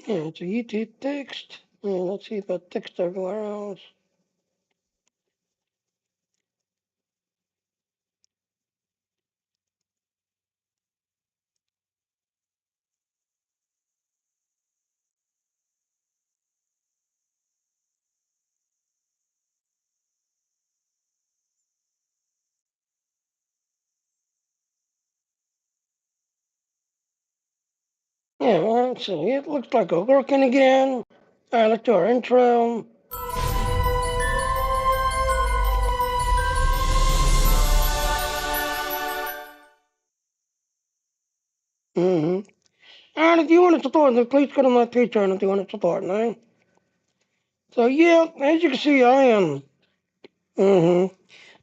Yeah, it's a YouTube text. Yeah, let's see if that text everywhere else. Yeah, well, let's see. It looks like we're working again. Let's do our intro. Mm-hmm. And if you want to support me, please go to my Patreon if you want to support me. So yeah, as you can see, I am. Mm-hmm.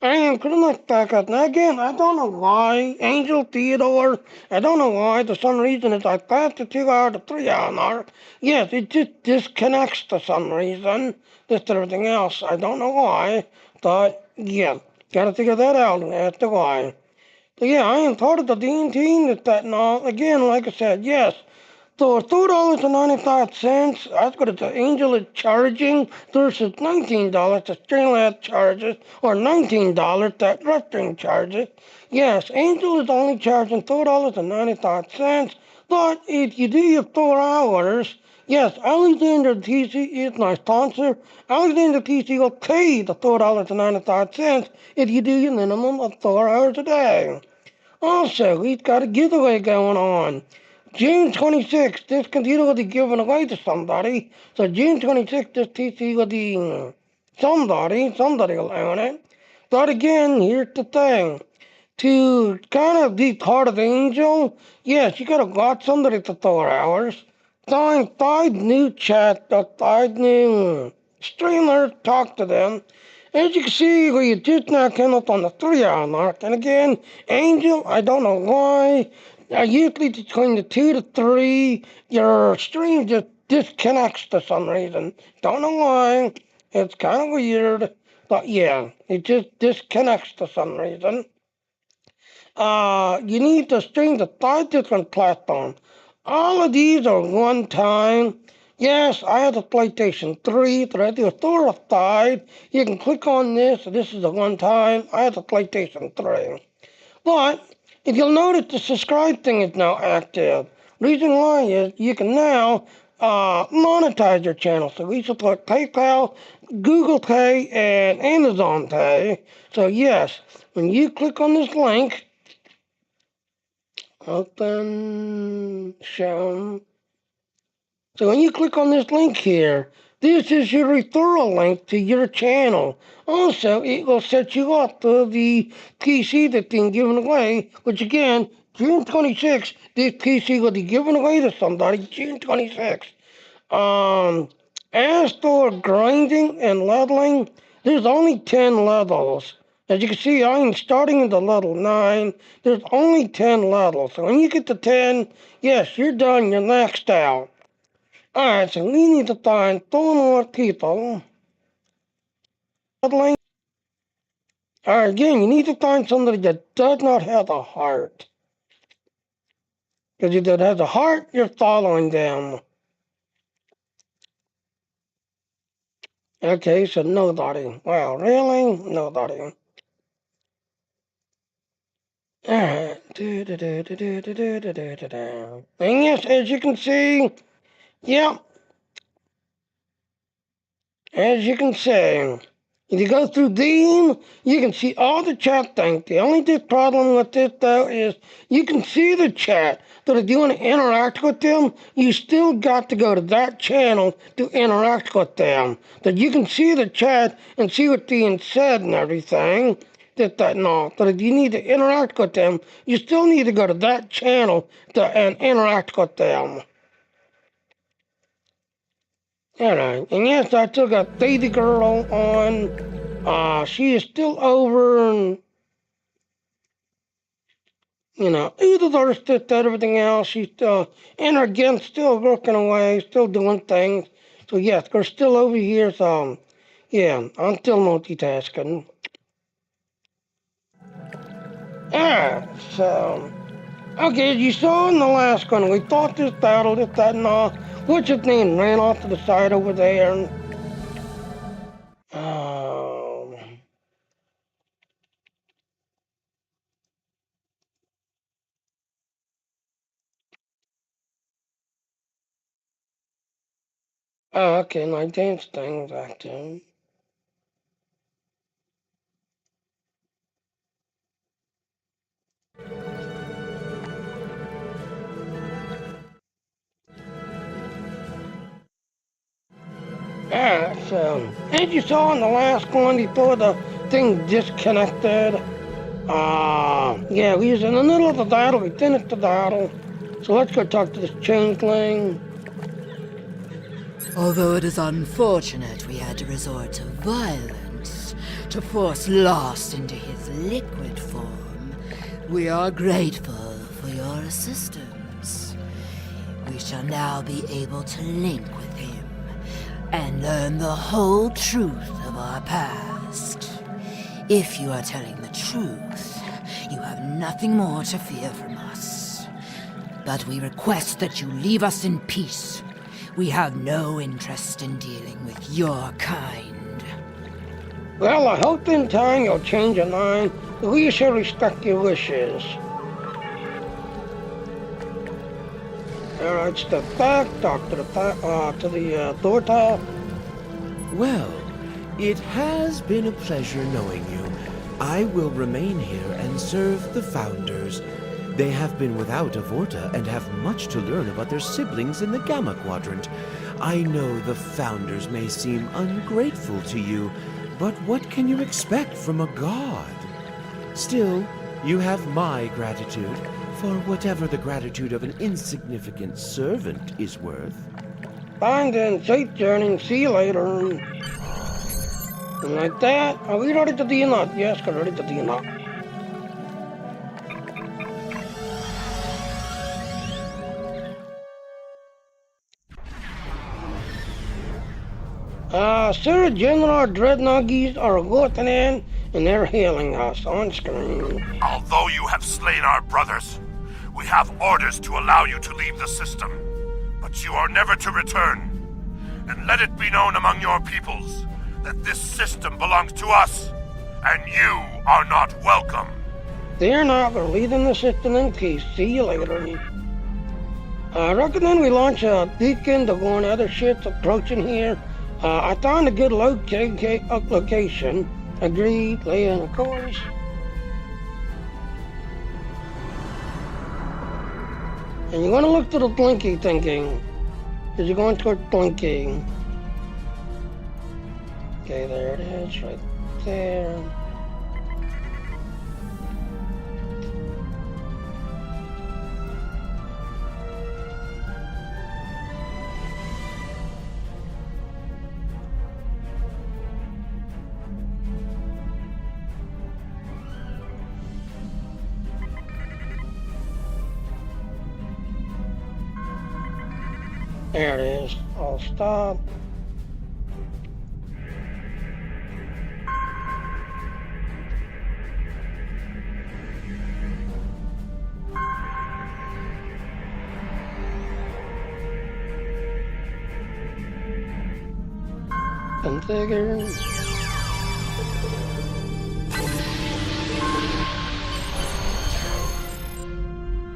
I am pretty much back up. Now again, I don't know why Angel Theodore. I don't know why. For some reason, as I passed the 2 hour to 3 hour mark, yes, it just disconnects for some reason. Just everything else. I don't know why, but yeah, gotta figure that out as to why. So yeah, I am part of the Dean team. That now again, like I said, yes. So $2.95, that's what the Angel is charging versus $19 that Streamlab charges, or $19 that Western charges. Yes, Angel is only charging $2.95, but if you do your 4 hours, yes, Alexander TC is my sponsor. Alexander TC will pay the $4.95 if you do your minimum of 4 hours a day. Also, we've got a giveaway going on. June 26th, this computer will be given away to somebody. So June 26th, this PC will be somebody will own it. But again, here's the thing. To kind of be part of Angel, yes, you gotta watch somebody for 4 hours. Find new chat, find new streamers, talk to them. As you can see, we just now came up on the 3 hour mark. And again, Angel, I don't know why. Usually between the 2 to 3, your stream just disconnects for some reason. Don't know why. It's kind of weird. But yeah, it just disconnects for some reason. You need to stream to 5 different platforms. All of these are one time. Yes, I have a PlayStation 3, but I do a 4 or 5. You can click on this. This is a one time. I have a PlayStation 3. But if you'll notice, the subscribe thing is now active. Reason why is you can now monetize your channel. So we support PayPal, Google Pay, and Amazon Pay. So yes, when you click on this link, open, show. So when you click on this link here, this is your referral link to your channel. Also, it will set you up for the PC that's being given away, which again, June 26th, this PC will be given away to somebody, June 26th. As for grinding and leveling, there's only 10 levels. As you can see, I'm starting at the level 9. There's only 10 levels. So when you get to 10, yes, you're done. You're maxed out. Alright, so we need to find 4 more people. Alright, again, you need to find somebody that does not have a heart. Because if it has a heart, you're following them. Okay, so nobody. Wow, really? Nobody. Alright. And yes, as you can see, yep. As you can see, if you go through Dean, you can see all the chat things. The only problem with this, though, is you can see the chat. But if you want to interact with them, you still got to go to that channel to interact with them. That you can see the chat and see what's being said and everything. That and all. But if you need to interact with them, you still need to go to that channel and interact with them. Alright, and yes, I still got Baby Girl on. She is still over and, either there's just everything else. She's still, and again, still working away, still doing things. So yes, they're still over here, so yeah, I'm still multitasking. Alright, so, okay, as you saw in the last one, we fought this battle, this, that, and all. what's his name, ran off to the side over there. And, oh, okay, 19th thing was active. Yeah, so, as you saw in the last one before the thing disconnected, yeah, we was in the middle of the battle, we finished the battle, so let's go talk to this changeling. Although it is unfortunate we had to resort to violence to force Lost into his liquid form, we are grateful for your assistance. We shall now be able to link with him and learn the whole truth of our past. If you are telling the truth, you have nothing more to fear from us. But we request that you leave us in peace. We have no interest in dealing with your kind. Well, I hope in time you'll change your mind. We shall respect your wishes. Alright, step back, talk to the door top. Well, it has been a pleasure knowing you. I will remain here and serve the Founders. They have been without a Vorta and have much to learn about their siblings in the Gamma Quadrant. I know the Founders may seem ungrateful to you, but what can you expect from a god? Still, you have my gratitude, for whatever the gratitude of an insignificant servant is worth. Fine then, safe journey, see you later. And like that, are we ready to do not? Yes, we're ready to do not. Sir General Dreadnoughties are going in, and they're hailing us on screen. Although you have slain our brothers, we have orders to allow you to leave the system. But you are never to return. And let it be known among your peoples that this system belongs to us, and you are not welcome. They're not. We're leaving the system in peace. See you later. I recommend we launch a beacon to warn other ships approaching here. I found a good location. Agreed, Leia, of course. And you want to look to the Blinky thinking, because you're going toward Blinky. Okay, there it is, right there. There it is. I'll stop. Configure.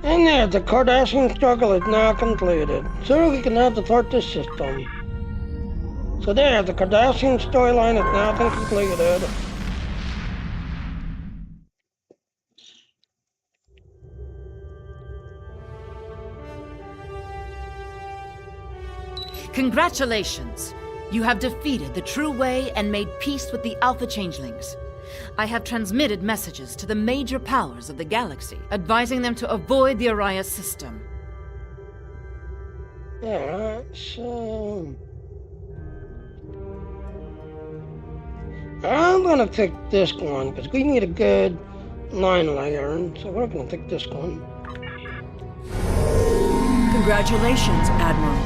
And there, the Cardassian struggle is now completed. So we can now depart this system. So there, the Cardassian storyline has now been completed. Congratulations! You have defeated the True Way and made peace with the Alpha Changelings. I have transmitted messages to the major powers of the galaxy, advising them to avoid the Araya system. Yeah, so... I'm gonna pick this one, because we need a good 9-layer, so we're gonna pick this one. Congratulations, Admiral.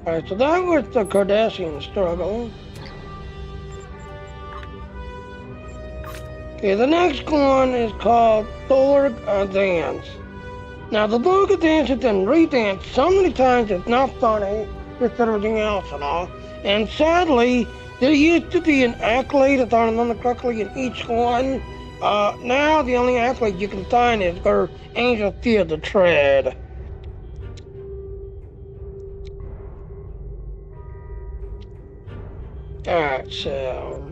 Alright, so that was the Cardassian struggle. Okay, the next one is called Thorg Dance. Now, the Thorg Dance has been redanced so many times it's not funny with everything else and all. And sadly, there used to be an accolade, if I remember correctly, in each one. Now the only accolade you can find is for Angel Fear the Tread. Alright, so...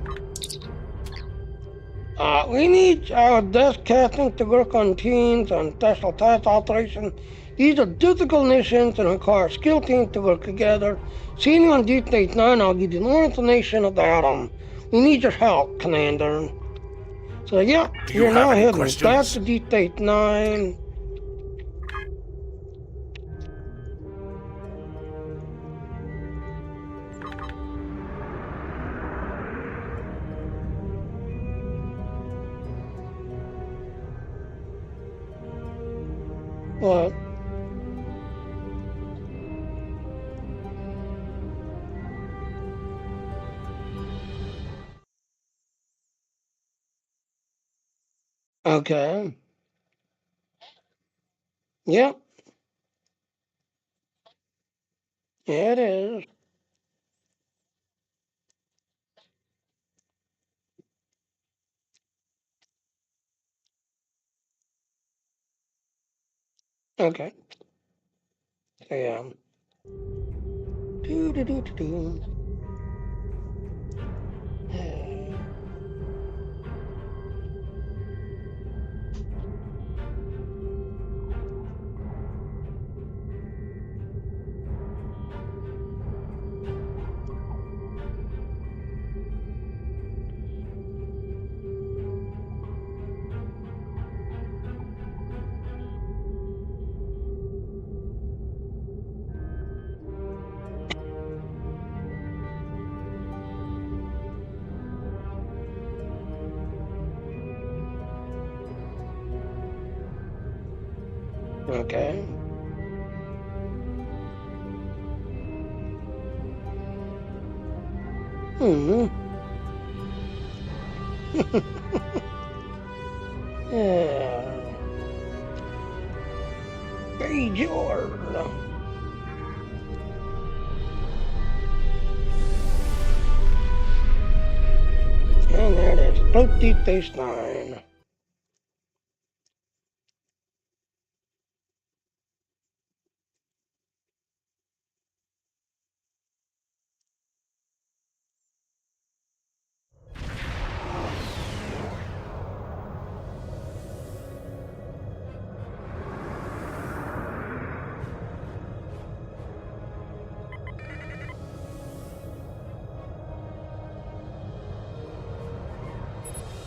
we need our desk captain to work on teams on special task operation. These are difficult missions and require skilled teams to work together. Seeing you on Deep Space Nine, I'll give you more information about them. We need your help, Commander. So, yeah, you're now heading back to Deep Space Nine. What? Okay. Yep. Yeah, it is. Okay. So, yeah. Do. Okay. Yeah. Hey, George. And there it is. Float Deep Space Nine.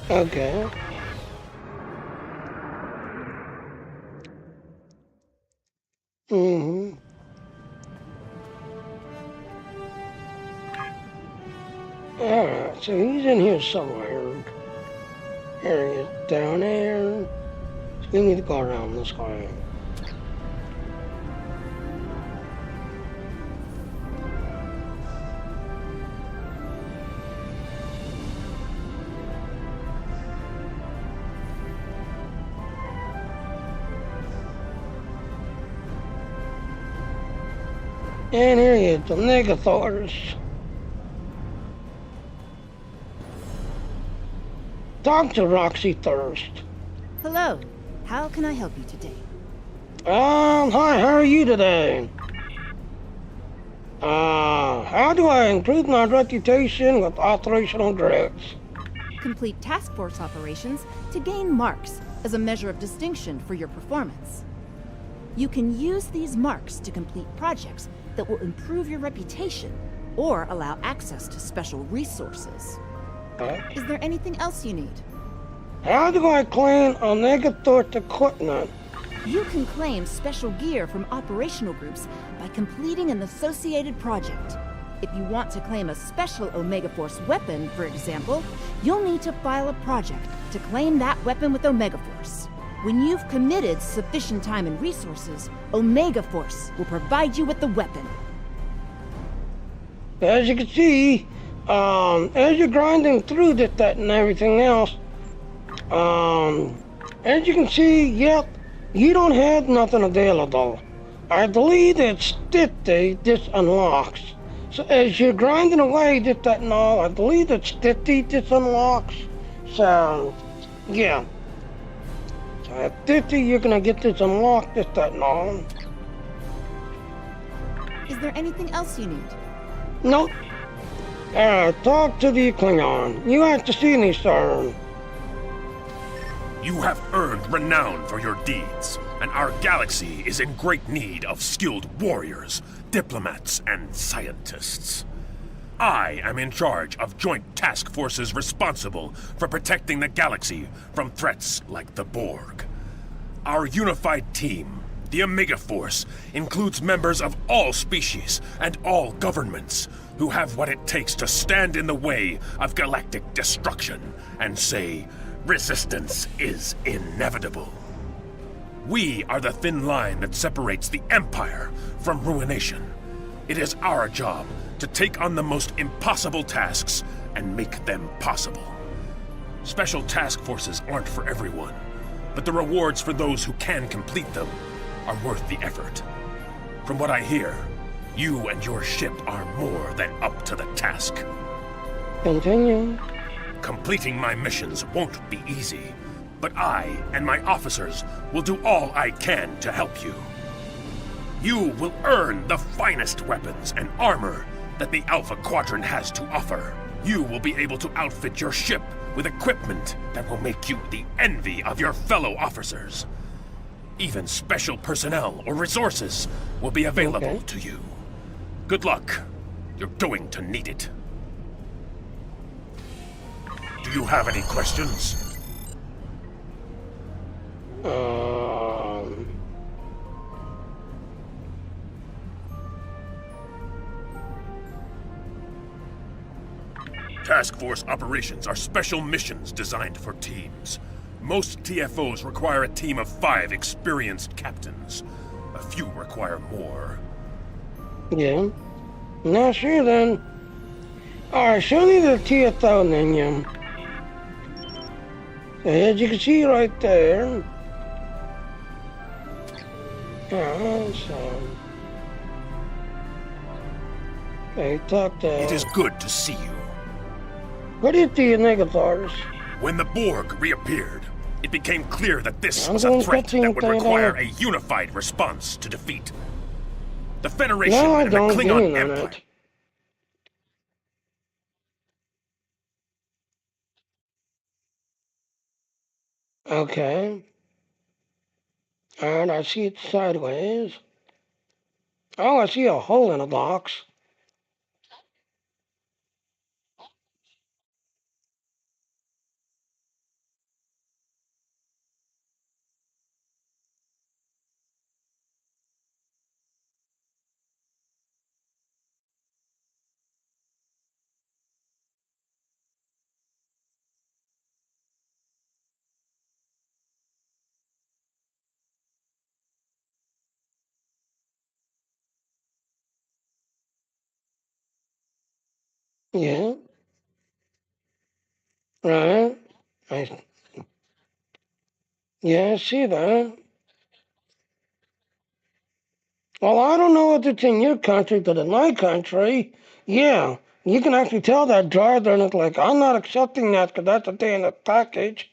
Okay. Alright, so he's in here somewhere. There he is, down there. So we need to go around this way. And here he is, the Negathors. Dr. Roxy Thirst. Hello. How can I help you today? Hi, how are you today? How do I improve my reputation with operational grades? Complete task force operations to gain marks as a measure of distinction for your performance. You can use these marks to complete projects that will improve your reputation or allow access to special resources. Is there anything else you need? How do I claim a Negathor equipment? You can claim special gear from operational groups by completing an associated project. If you want to claim a special Omega Force weapon, for example, you'll need to file a project to claim that weapon with Omega Force. When you've committed sufficient time and resources, Omega Force will provide you with the weapon. As you can see, as you're grinding through this, that, and everything else, As you can see, yep, you don't have nothing available. I believe it's 50 this unlocks. So as you're grinding away just that now, I believe it's 50 this unlocks. So, yeah. So at 50, you're gonna get this unlocked just that now. Is there anything else you need? Nope. Talk to the Klingon. You have to see me, sir. You have earned renown for your deeds, and our galaxy is in great need of skilled warriors, diplomats, and scientists. I am in charge of joint task forces responsible for protecting the galaxy from threats like the Borg. Our unified team, the Omega Force, includes members of all species and all governments who have what it takes to stand in the way of galactic destruction and say, resistance is inevitable. We are the thin line that separates the Empire from ruination. It is our job to take on the most impossible tasks and make them possible. Special task forces aren't for everyone, but the rewards for those who can complete them are worth the effort. From what I hear, you and your ship are more than up to the task. Continue. Completing my missions won't be easy, but I and my officers will do all I can to help you. You will earn the finest weapons and armor that the Alpha Quadrant has to offer. You will be able to outfit your ship with equipment that will make you the envy of your fellow officers. Even special personnel or resources will be available to you. Good luck. You're going to need it. Do you have any questions? Task Force operations are special missions designed for teams. Most TFOs require a team of 5 experienced captains. A few require more. Yeah. Now, sure then. Alright, show me the TFO menu. As you can see right there. Okay, talk to... It is good to see you. What is the Negatars? When the Borg reappeared, it became clear that this I'm was a going threat to that would think require that- a unified response to defeat. The Federation No, I and the don't Klingon do Empire. that. Okay. And I see it sideways. Oh, I see a hole in a box. Yeah. Right. I, yeah, I see that. Well, I don't know if it's in your country, but in my country, yeah, you can actually tell that driver, and it's like, I'm not accepting that because that's a day in the package.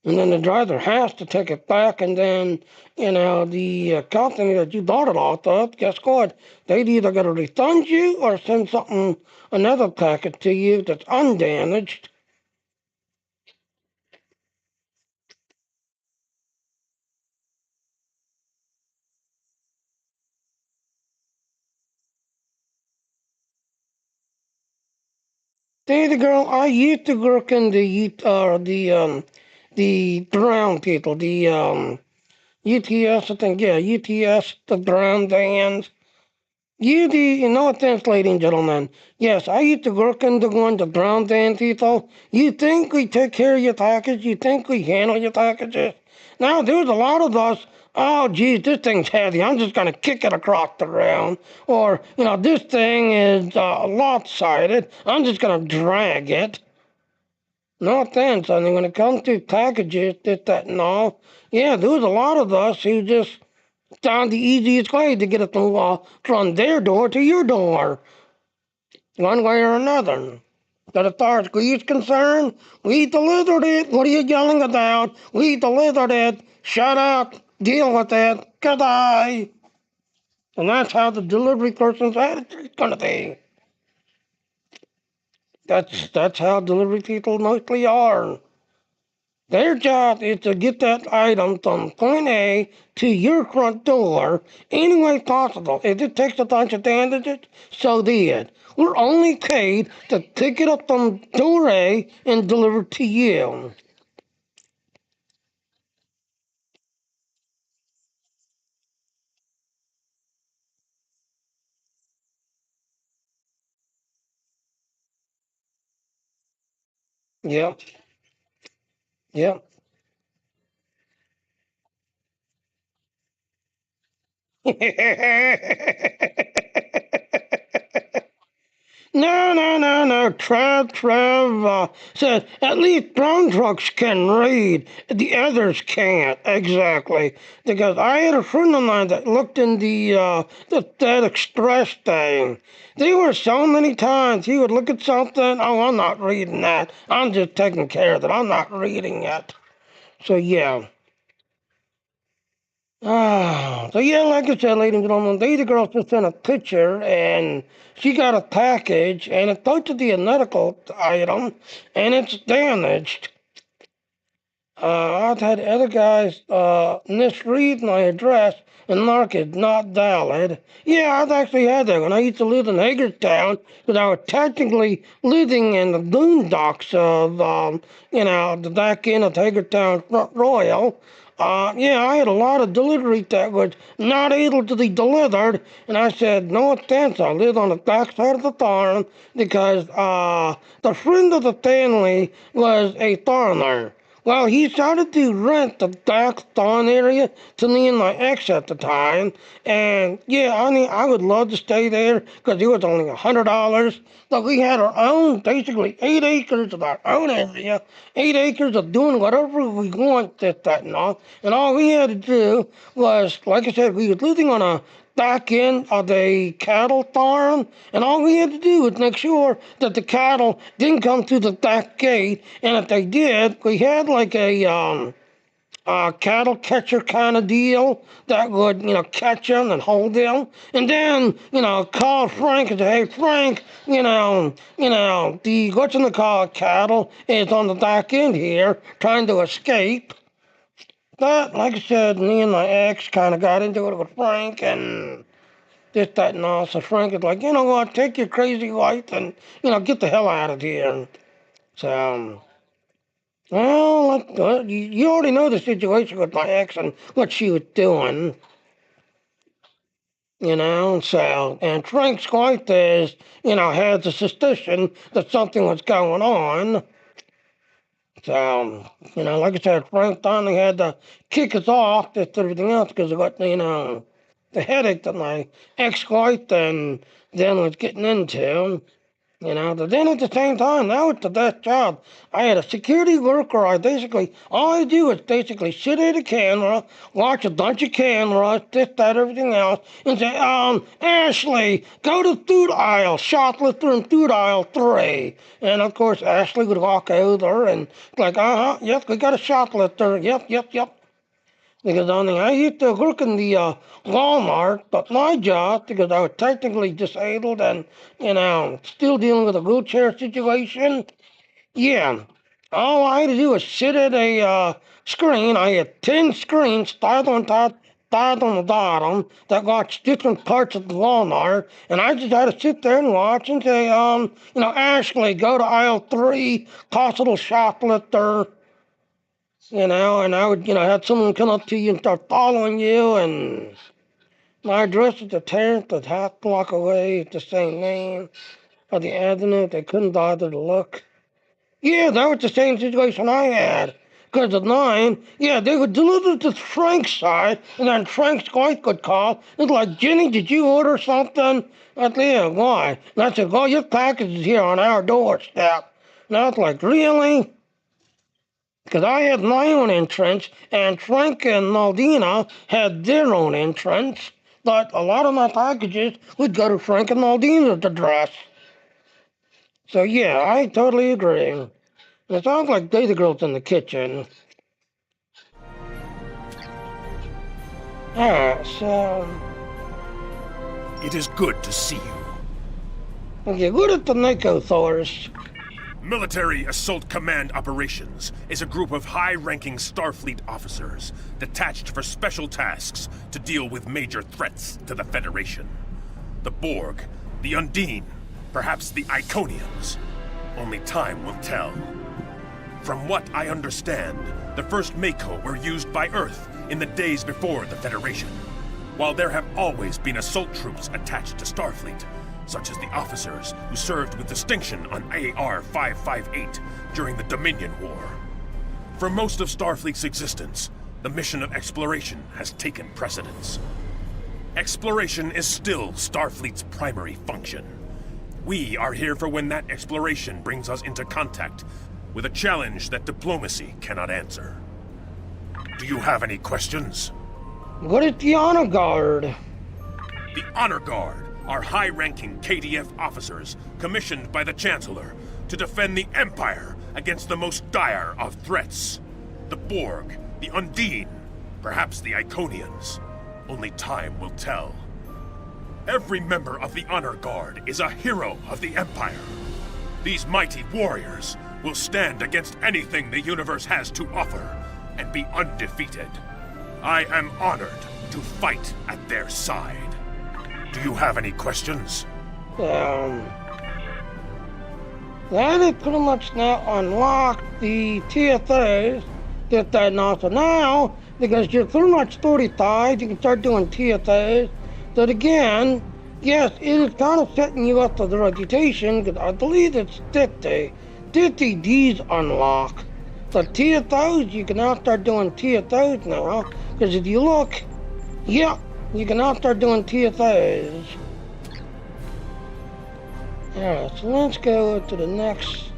And then the driver has to take it back, and then, the company that you bought it off of, guess what? They'd either got to refund you or send another packet to you that's undamaged. The girl, I used to work in the brown people, UTS, I think, yeah, UTS, the brown vans. No offense, ladies and gentlemen. Yes, I used to work in the brown van people. You think we take care of your package? You think we handle your packages? Now, there's a lot of us, oh, geez, this thing's heavy. I'm just going to kick it across the ground. Or, this thing is lopsided. I'm just going to drag it. No offense, I mean, when it comes to packages, this, that, and all, yeah, there was a lot of us who just found the easiest way to get it from their door to your door, one way or another. But as far as we is concerned, we delivered it. What are you yelling about? We delivered it. Shut up. Deal with it. Goodbye. And that's how the delivery person's attitude's gonna be. That's how delivery people mostly are. Their job is to get that item from point A to your front door any way possible. If it takes a bunch of damages, so be it. We're only paid to pick it up from door A and deliver it to you. Yep, yep. No, no, no, no. Trev said at least brown trucks can read. The others can't. Exactly. Because I had a friend of mine that looked in that express thing. There were so many times he would look at something. Oh, I'm not reading that. I'm just taking care of it. I'm not reading it. So yeah. So yeah, like I said, ladies and gentlemen, the girl just sent a picture and she got a package and it's supposed to be a medical item and it's damaged. I've had other guys misread my address and mark it not valid. Yeah, I've actually had that when I used to live in Hagerstown, because I was technically living in the boondocks of, the back end of Hagerstown Front Royal. Yeah, I had a lot of delivery that was not able to be delivered, and I said, no offense, I live on the backside of the farm because the friend of the family was a foreigner. Well, he started to rent the back lawn area to me and my ex at the time. And yeah, I mean, I would love to stay there because it was only $100. But we had our own, basically 8 acres of our own area, 8 acres of doing whatever we want, this, that, and all. And all we had to do was, like I said, we were living on a back end of a cattle farm, and all we had to do was make sure that the cattle didn't come through the back gate, and if they did, we had like a cattle catcher kind of deal that would, catch them and hold them, and then, call Frank and say, hey, Frank, the what's in the car cattle is on the back end here, trying to escape. But like I said, me and my ex kind of got into it with Frank, and this, that, and all. So Frank is like, you know what, take your crazy wife and, get the hell out of here. So, well, you already know the situation with my ex and what she was doing, so, and Frank's wife is, has a suspicion that something was going on. So, like I said, Frank finally had to kick us off, just everything else, because of what, the headache that my ex-wife and then was getting into. But then at the same time, that was the best job. I had a security worker. All I do is basically sit at a camera, watch a bunch of cameras, this, that, everything else, and say, Ashley, go to food aisle, shoplifter in food aisle 3. And of course, Ashley would walk over and like, yep, we got a shoplifter, yep, yep, yep. Because I used to work in the Walmart, but my job, because I was technically disabled and, still dealing with a wheelchair situation, yeah, all I had to do was sit at a screen. I had 10 screens, five on top, five on the bottom, that watched different parts of the Walmart, and I just had to sit there and watch and say, Ashley, go to aisle 3, possible shoplifter, and I would, have someone come up to you and start following you, and my address is the 10th, a half block away, it's the same name of the avenue. They couldn't bother to look. Yeah, that was the same situation I had. Because at 9, yeah, they would deliver to Frank's side, and then Frank's wife would call. It's like, Jenny, did you order something? I said, yeah, why? And I said, well, your package is here on our doorstep. And I was like, really? Because I had my own entrance, and Frank and Naldina had their own entrance, but a lot of my packages would go to Frank and Naldina's address. So yeah, I totally agree. And it sounds like Data Girl's in the kitchen. Alright, so... It is good to see you. Okay, what is the Nicosaurus? Military Assault Command Operations is a group of high-ranking Starfleet officers detached for special tasks to deal with major threats to the Federation. The Borg, the Undine, perhaps the Iconians. Only time will tell. From what I understand, the first Mako were used by Earth in the days before the Federation, while there have always been assault troops attached to Starfleet, such as the officers who served with distinction on AR-558 during the Dominion War. For most of Starfleet's existence, the mission of exploration has taken precedence. Exploration is still Starfleet's primary function. We are here for when that exploration brings us into contact with a challenge that diplomacy cannot answer. Do you have any questions? What is the Honor Guard? The Honor Guard are high-ranking KDF officers commissioned by the Chancellor to defend the Empire against the most dire of threats. The Borg, the Undine, perhaps the Iconians. Only time will tell. Every member of the Honor Guard is a hero of the Empire. These mighty warriors will stand against anything the universe has to offer and be undefeated. I am honored to fight at their side. Do you have any questions? That is pretty much now unlocked the TSAs. Get that now. So now, because you're pretty much 35, you can start doing TSAs. That again, yes, it is kind of setting you up for the reputation, because I believe it's 50. 50 Ds unlock. So TSOs, you can now start doing TSOs now, because if you look, yeah, you can now start doing TSAs. Alright, so let's go to the next.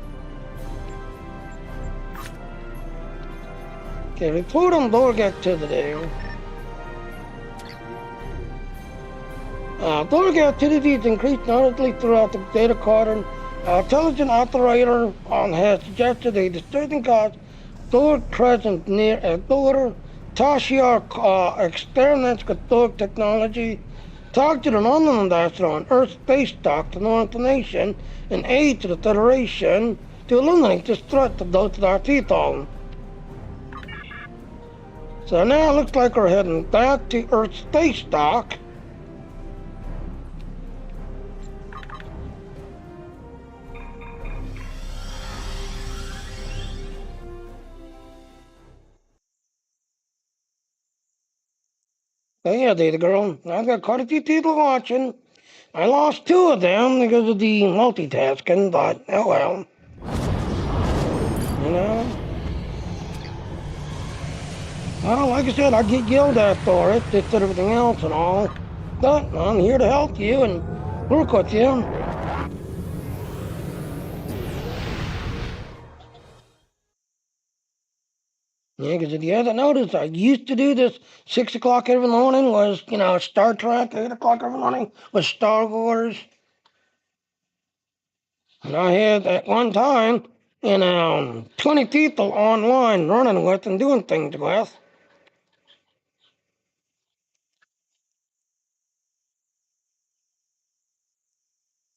Okay, report on Borg activity. Borg activity is increased notably throughout the data quadrant. Intelligent operator has suggested a disturbing cause Borg presence near a border. Tashiar experiments with Borg technology, targeted an online ambassador on Earth space dock to know information and aid to the Federation to eliminate this threat to those with our teeth on. So now it looks like we're heading back to Earth space dock. Oh yeah, Data Girl, I've got quite a few people watching. I lost 2 of them because of the multitasking, but oh well. You know? Well, like I said, I get yelled at for it, just did everything else and all. But I'm here to help you and work with you. Yeah, because if you haven't noticed, I used to do this 6 o'clock every morning was, Star Trek, 8 o'clock every morning was Star Wars. And I had at one time, 20 people online running with and doing things with.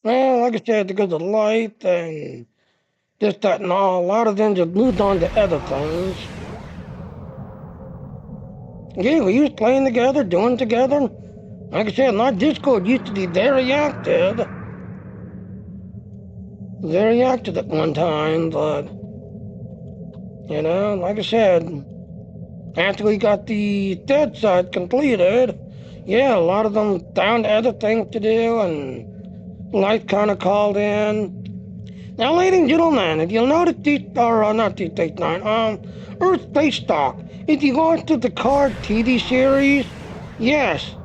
Well, like I said, because of light and this, that, and all, a lot of them just moved on to other things. Yeah, we used playing together, doing together. Like I said, my Discord used to be very active. Very active at one time, but, like I said, after we got the dead side completed, yeah, a lot of them found other things to do, and life kind of called in. Now, ladies and gentlemen, if you'll notice not Deep Space Nine, Earth Space Dock, if you go into the card TV series, yes,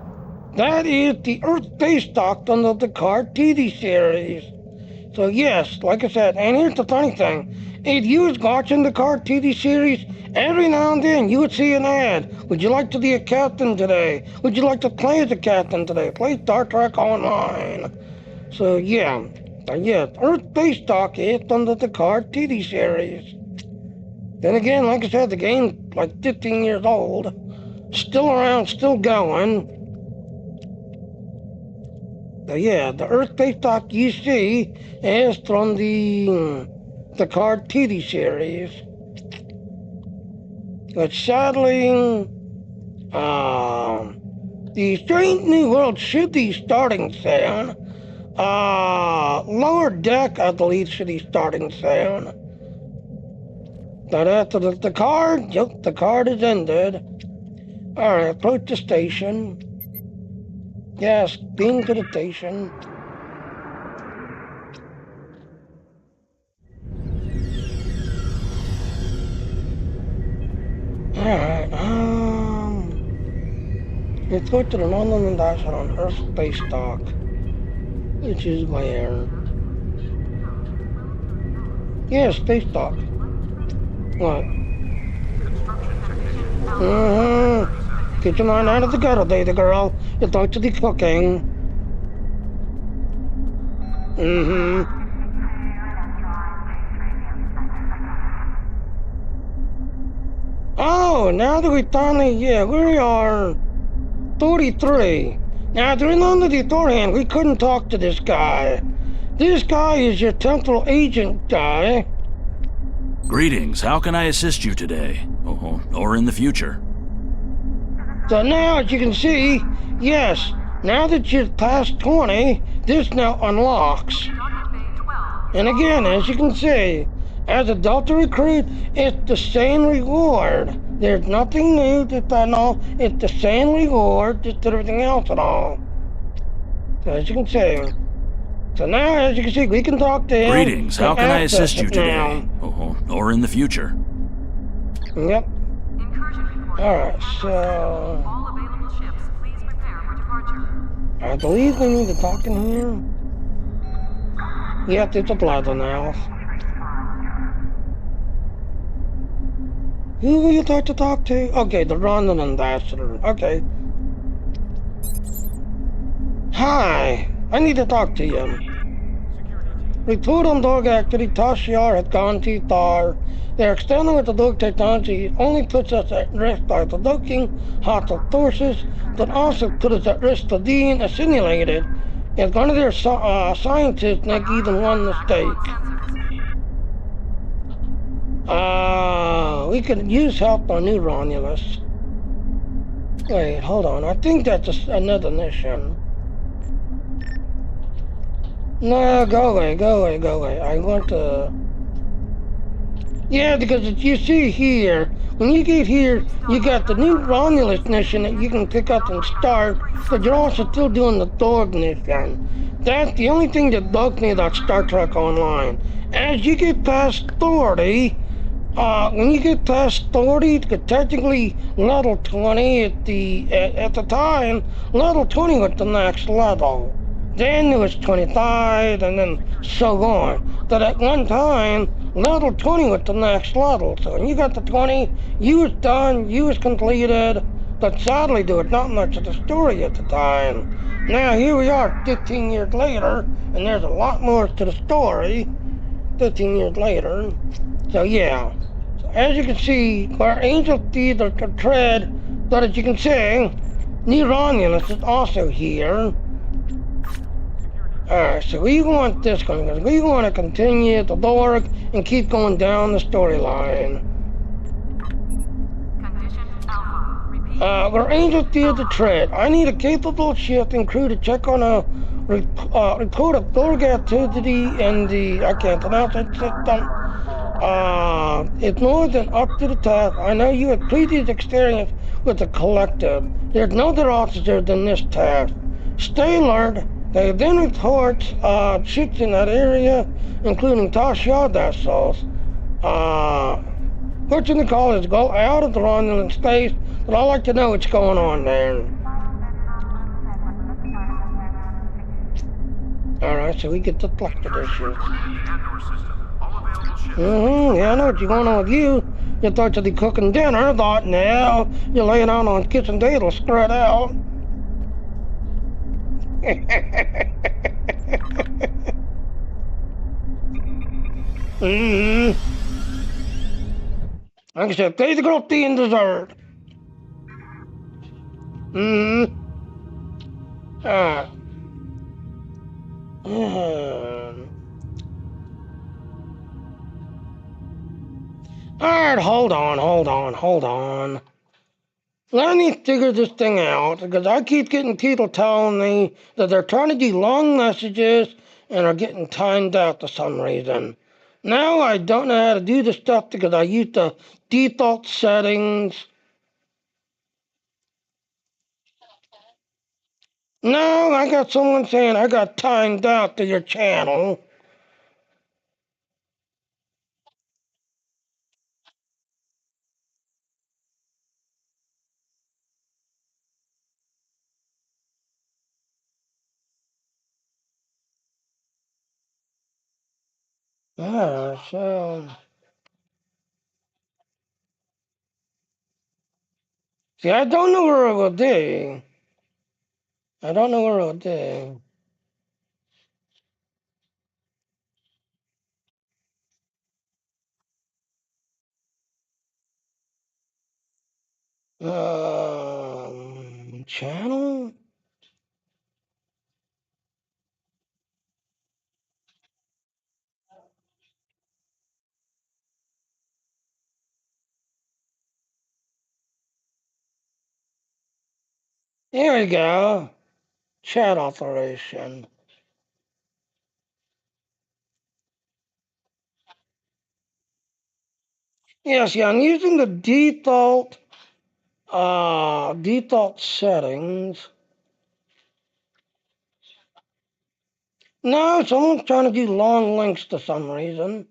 that is the Earth Space Dock under the card TV series. So yes, like I said, and here's the funny thing, If you was watching the car TV series, every now and then you would see an ad. Would you like to be a captain today? Would you like to play as a captain today? Play Star Trek Online. So yeah, Earth Base Dock is under the card TV series. Then again, like I said, the game's like 15 years old. Still around, still going. But yeah, the Earth Base Dock you see is from the card TV series. But sadly, the Strange New World should be starting soon. Lower Deck, I believe, should be starting soon. But after the card, yep, the card is ended. Alright, approach the station. Yes, beam to the station. Alright, let's go to the Romulan Republic on Earth Space Dock, which is where? Yeah, Space Dock. What? Get your mind out of the gutter, baby girl. You're going to be cooking. Oh, now that we finally, yeah, we are 33. Now, during the beforehand, we couldn't talk to this guy. This guy is your temporal agent guy. Greetings, how can I assist you today? Or in the future? So now, as you can see, yes, now that you're past 20, this now unlocks. And again, as you can see, as a Delta Recruit, it's the same reward. There's nothing new, just I know, it's the same reward, just everything else at all. So as you can see. So now, as you can see, we can talk to him. Greetings, how can I assist you today? Or in the future? Yep. Alright, so... All available ships, please prepare for departure. I believe we need to talk in here. Yep, it's a bladder now. Who will you like to talk to? Okay, the Romulan ambassador. Okay. Hi, I need to talk to you. Report on dog activity. Tashiar had gone too far. They're extending with the dog technology. It only puts us at risk by provoking hostile forces, but also puts us at risk for being assimilated. If one of their scientists make even one mistake. We could use help on New Romulus. Wait, hold on. I think that's another mission. No, go away. I want to... Yeah, because you see here, when you get here, you got the New Romulus mission that you can pick up and start, but you're also still doing the Dorg mission. That's the only thing that bugs me about Star Trek Online. As you get past 30, when you get past 30, technically level 20 at the time, level 20 was the next level. Then it was 25, and then so on. But at one time, level 20 was the next level. So when you got to 20, you was done, you was completed. But sadly, there was not much of the story at the time. Now here we are 15 years later, and there's a lot more to the story 15 years later. So yeah, so as you can see, where Angel feeds the tread, but as you can see, New Romulus is also here. Alright, so we want this one, because we want to continue the Dorg and keep going down the storyline. Where Angel feeds the tread, I need a capable ship and crew to check on a report of Dorg activity in the, I can't pronounce it, system. It's more than up to the task. I know you had previous experience with the Collective. There's no other officer than this task. Stay alert. They then report ships in that area, including Tashiar vessels. What you can call is go out of the Romulan space, but I'd like to know what's going on there. Alright, so we get the collector issues. Yeah, I know what you're going on with you. You thought you'd be cooking dinner, thought now you're laying out on the kitchen table spread out. mm-hmm. Like I said, take the roti and dessert. Mm-hmm. Alright, hold on. Let me figure this thing out, because I keep getting people telling me that they're trying to do long messages and are getting timed out for some reason. Now I don't know how to do this stuff because I use the default settings. No, I got someone saying I got timed out to your channel. So... See, I don't know where it will do. I don't know where it will do. Channel? Here we go. Chat authorization. Yes, yeah, I'm using the default settings. No, someone's trying to do long links for some reason.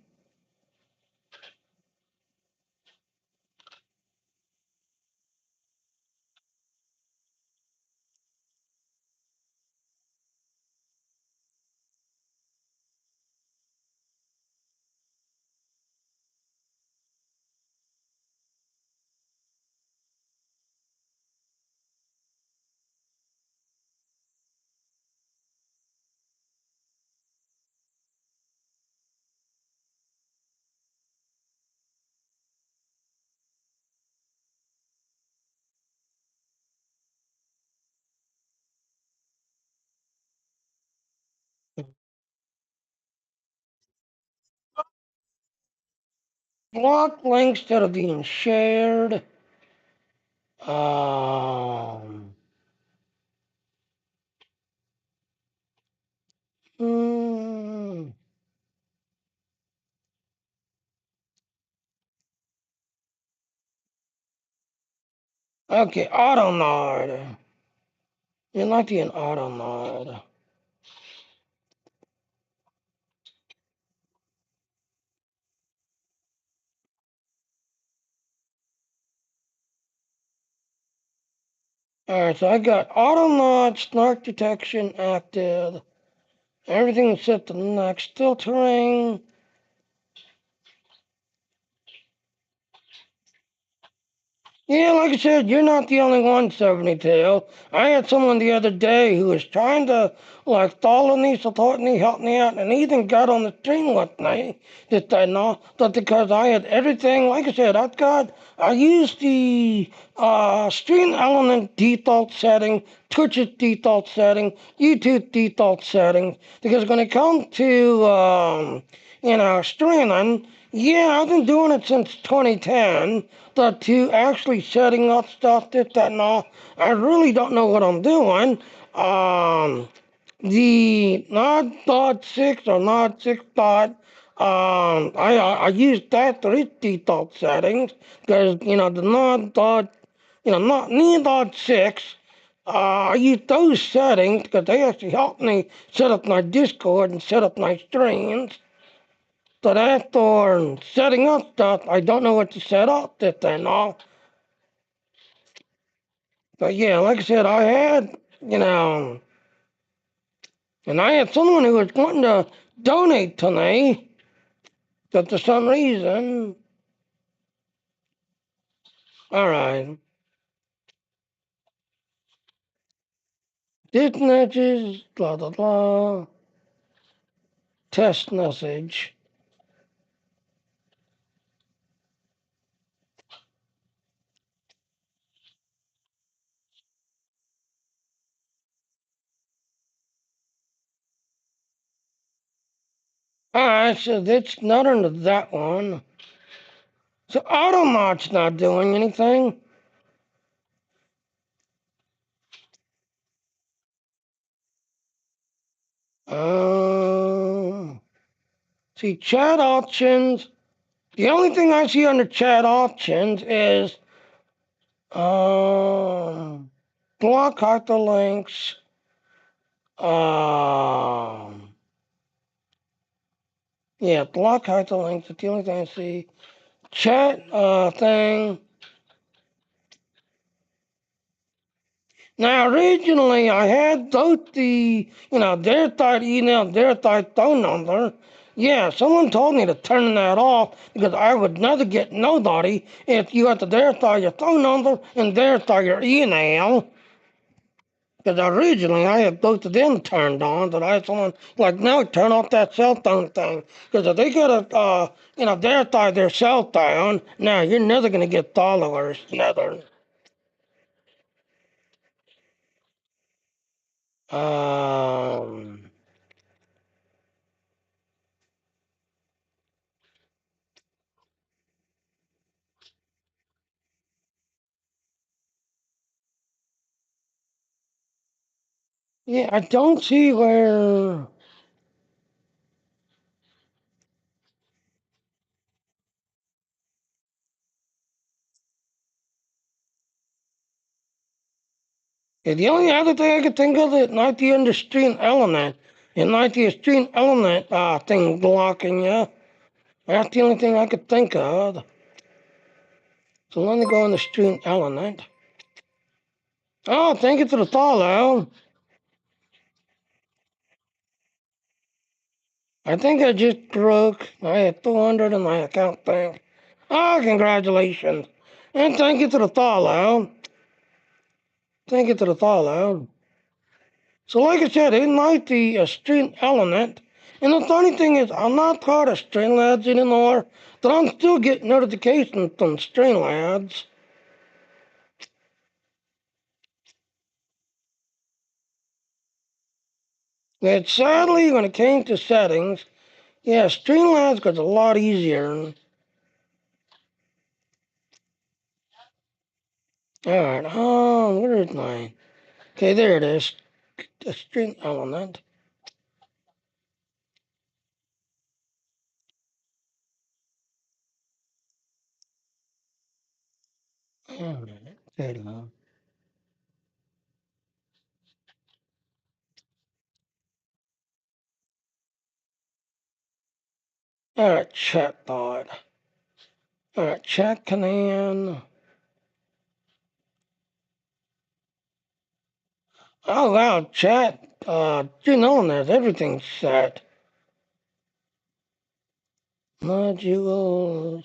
Block links that are being shared. Hmm. Okay, auto node. It might be an auto node. Alright, so I got auto node, snark detection active. Everything set to next filtering. Yeah, like I said, you're not the only one, 72. I had someone the other day who was trying to, like, follow me, support me, help me out, and he even got on the stream with me. Just I know that because I had everything, like I said, I used the stream element default setting, Twitch's default setting, YouTube default settings, because when it comes to, streaming, yeah, I've been doing it since 2010, but to actually setting up stuff, this, that, and all, I really don't know what I'm doing. The Nod dot 6 or Nod 6 dot, I use that for its default settings, because, the Nod dot, not Nod dot 6, I use those settings because they actually help me set up my Discord and set up my streams. So after setting up stuff, I don't know what to set up that and all. But yeah, like I said, I had, and I had someone who was wanting to donate to me But for some reason, all right. This message, blah, blah, blah. Test message. Alright, so that's not under that one. So Automod's not doing anything. See, chat options. The only thing I see under chat options is block hyperlinks. Yeah, block hyperlinks. That's the only thing I see. Chat thing. Now, originally, I had both their side email, their side phone number. Yeah, someone told me to turn that off because I would never get nobody if you had to verify your phone number and verify your email. Because originally I had both of them turned on, but I had someone like, no, turn off that cell phone thing. Because if they gotta, verify their cell phone, now you're never gonna get followers, never. Um. Yeah, I don't see where. Yeah, the only other thing I could think of is not the understream element. It not the extreme element thing blocking you. That's the only thing I could think of. So let me go in the stream element. Oh, thank you to the follow. I think I just broke. I had 200 in my account thing. Oh, congratulations. And thank you to the follow. Thank you to the follow. So like I said, it might be a string element. And the funny thing is, I'm not part of Streamlabs anymore, but I'm still getting notifications from Streamlabs. And sadly, when it came to settings, yeah, Streamlabs got a lot easier. Alright, where is mine? Okay, there it is. The string element. Alright, there you go. Alright, chat bot. Alright, chat command. Oh wow, chat. There's everything's set. Modules.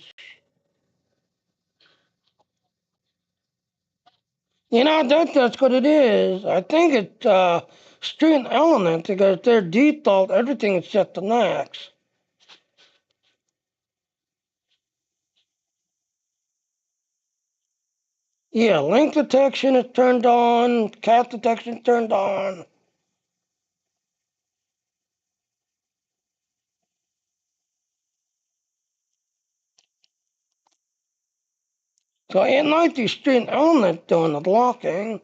That's what it is. I think it's string element because their default, everything is set to max. Yeah, link detection is turned on, cat detection is turned on. So it might be string element doing the blocking.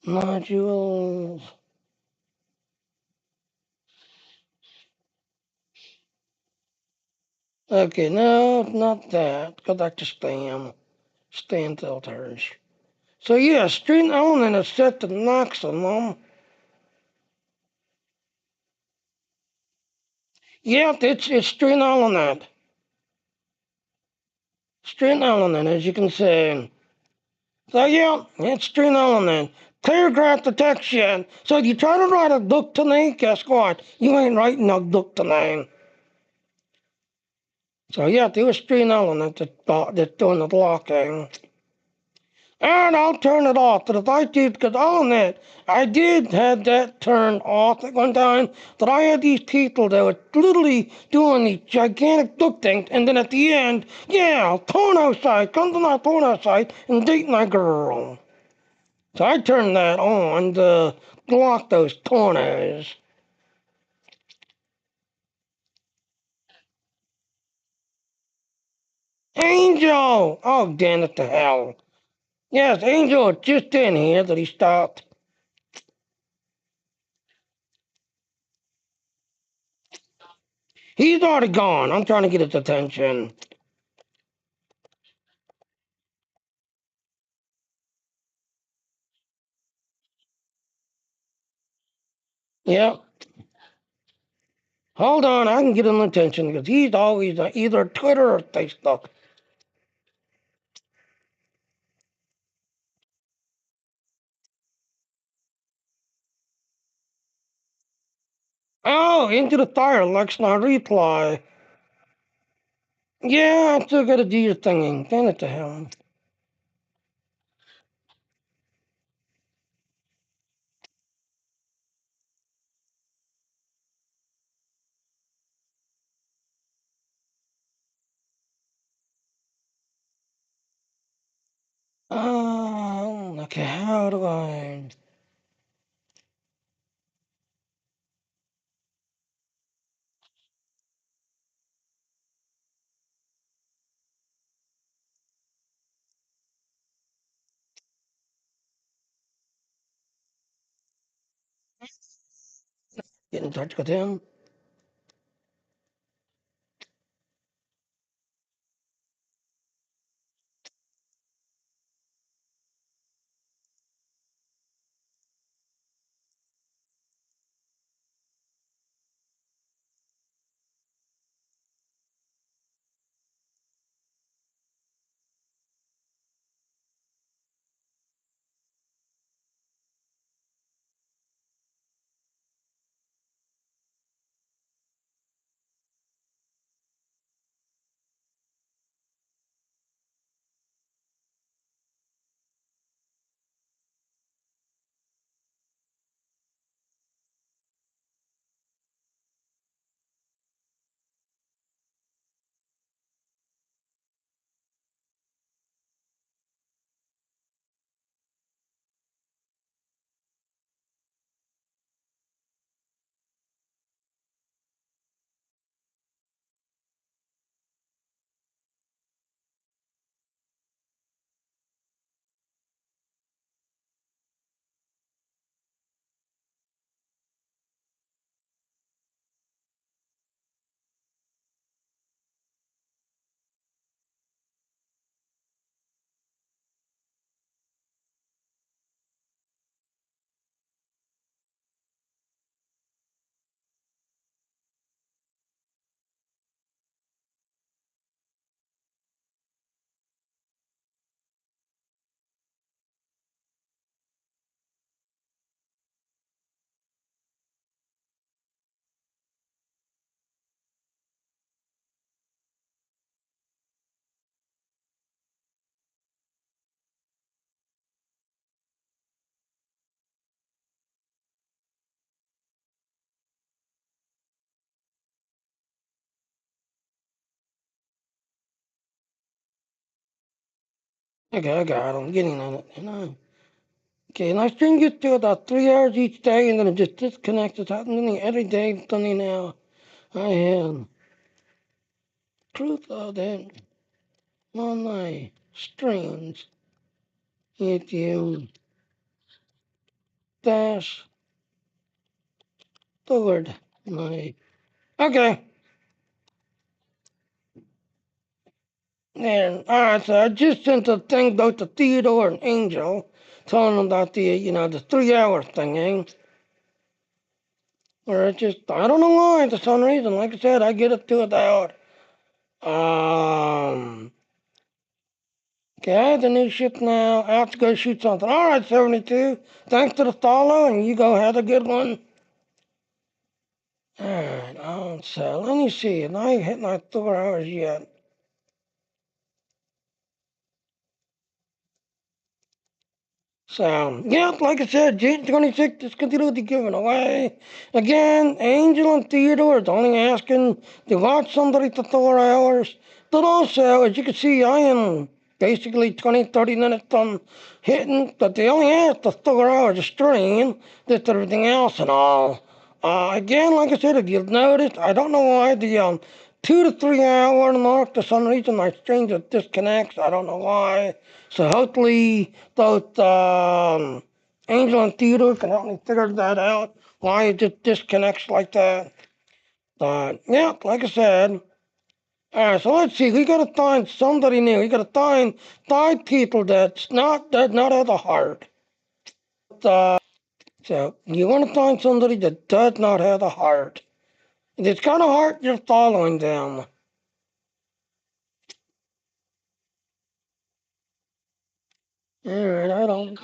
Modules. Okay, no, not that. Go back to spam. Spam filters. So yeah, string element is set to maximum. Yep, it's string element. String element, as you can see. So yeah, it's string element. Paragraph detection. So if you try to write a book to me, guess what? You ain't writing no book to me. So yeah, there was 3 elements that's doing the locking. And I'll turn it off. But if I did, because on that, I did have that turned off at one time, that I had these people that were literally doing these gigantic duck things, and then at the end, yeah, porno site, come to my porno site and date my girl. So I turned that on to block those pornos. Angel! Oh, damn it to hell. Yes, Angel was just in here that he stopped. He's already gone. I'm trying to get his attention. Yep. Hold on, I can get his attention because he's always on either Twitter or Facebook. Oh, into the fire, Lex not reply. Yeah, I still gotta do your thinking. Damn it to him. Okay, how do I... get in touch with him? Okay, I got him. Getting on it. Okay, and I string it to about 3 hours each day, and then it just disconnects. It's happening every day, Sunday now. I am. Truth of that on my streams. If you dash toward my... Okay. There. Alright, so I just sent a thing out to Theodore and Angel, telling them about the 3 hour thing, eh? Or it just, I don't know why, for some reason. Like I said, I get it to it out. Okay, I have the new ship now. I have to go shoot something. Alright, 72. Thanks to the follow, and you go have a good one. Alright, so let me see. I ain't hit my 4 hours yet. So, yeah, like I said, June 26th is continually given away. Again, Angel and Theodore is only asking to watch somebody for 4 hours. But also, as you can see, I am basically 20-30 minutes from hitting, but they only ask for 4 hours of stream, just everything else and all. Again, like I said, if you've noticed, I don't know why the 2 to 3 hour mark, for some reason my stream just disconnects. I don't know why. So hopefully both Angel and Theodore can help me figure that out, why it just disconnects like that. But yeah, like I said. Alright, so let's see. We gotta find somebody new. We gotta find 5 people that not have a heart. So you wanna find somebody that does not have a heart. If it's got a heart, you're following them. Alright, I don't.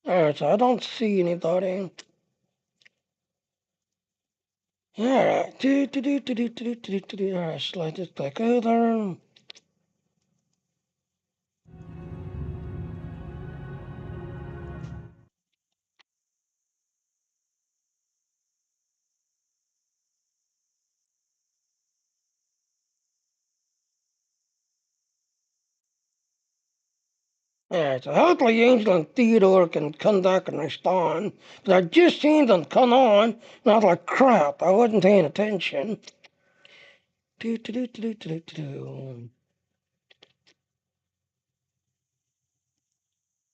Alright, so I don't see anybody. Alright, alright, slide this back over. Alright, so hopefully Angel and Theodore can come back and respond. But I just seen them come on, and I was like, crap, I wasn't paying attention. Alright,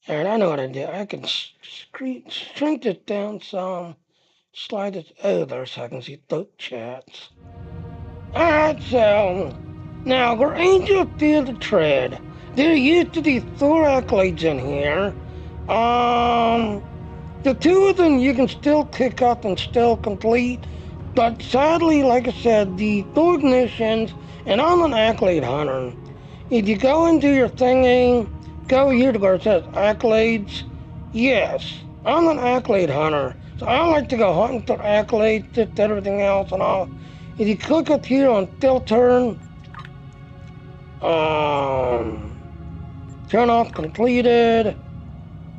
I know what I did. I can shrink it down some, slide it over so I can see both chats. Alright, so now where Angel feel the tread, there used to be 4 accolades in here. The 2 of them you can still pick up and still complete, but sadly, like I said, the 4 missions, and I'm an accolade hunter. If you go into your thingy, go here to where it says accolades. Yes, I'm an accolade hunter, so I like to go hunting for accolades, just everything else and all. If you click up here on filter, turn off completed.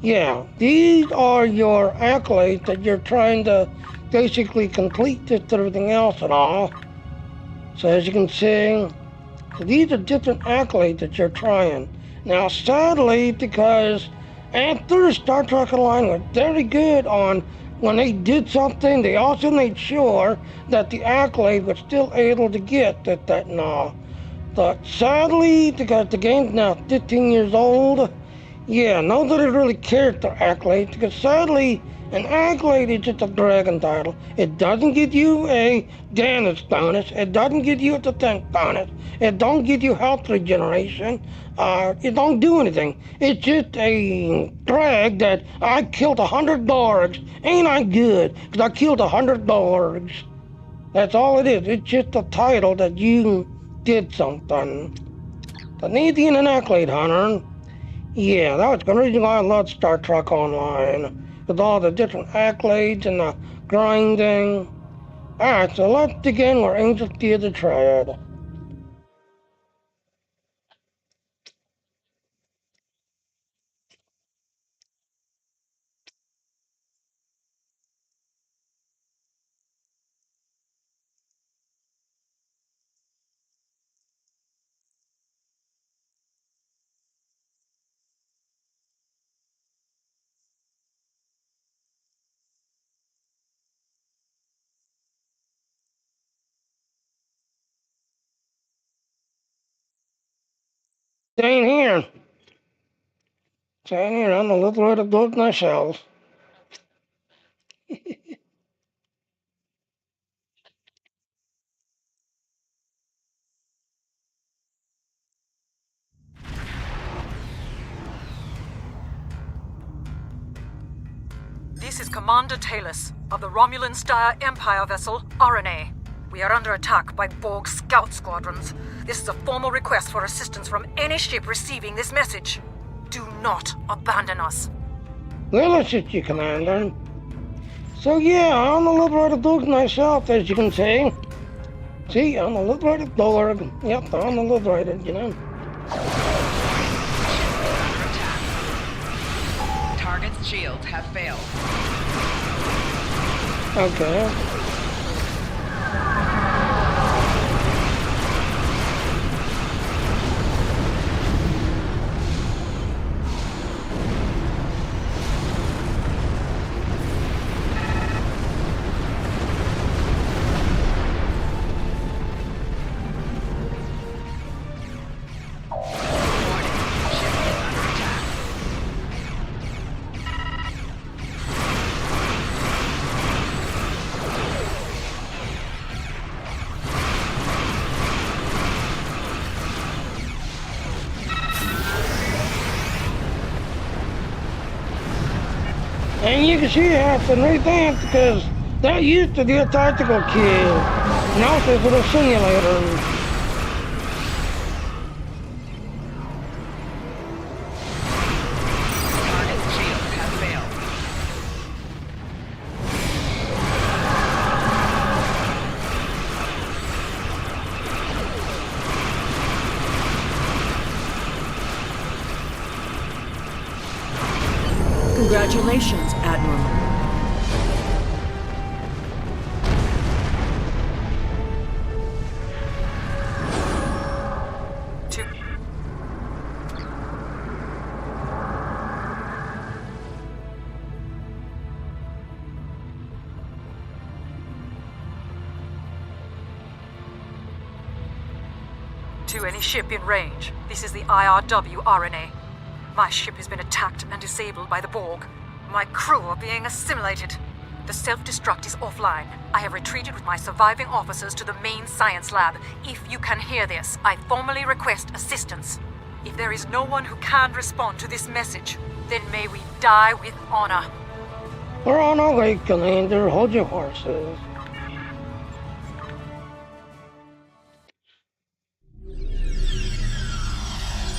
Yeah, these are your accolades that you're trying to basically complete just everything else and all. So as you can see, these are different accolades that you're trying. Now sadly, because after Star Trek Online was very good on when they did something, they also made sure that the accolade was still able to get that and all. But sadly, because the game's now 15 years old, yeah, nobody really cared for accolades, because sadly, an accolade is just a dragon title. It doesn't give you a damage bonus. It doesn't give you a defense bonus. It don't give you health regeneration. It don't do anything. It's just a drag that I killed 100 dorgs. Ain't I good? Because I killed 100 dorgs. That's all it is. It's just a title that you did something. But me being an accolade hunter, yeah, that was the reason why I love Star Trek Online. With all the different accolades and the grinding. Alright, so let's begin where Angel fear the tread. Same here. Same here, I'm a little bit of book myself. This is Commander Talus of the Romulan Star Empire vessel RNA. We are under attack by Borg scout squadrons. This is a formal request for assistance from any ship receiving this message. Do not abandon us. We'll assist you, Commander. So yeah, I'm a liberated dog myself, as you can see. See, I'm a liberated dog. Yep, I'm a liberated, you know. Target's shields have failed. Okay. And you can see it happening right there because that used to be a tactical kill. Now it's with a simulator. Target's shields have failed. Congratulations, Admiral. Two. To any ship in range, this is the IRW RNA. My ship has been attacked and disabled by the Borg. My crew are being assimilated. The self-destruct is offline. I have retreated with my surviving officers to the main science lab. If you can hear this, I formally request assistance. If there is no one who can respond to this message, then may we die with honor. We're on our way, Commander. Hold your horses.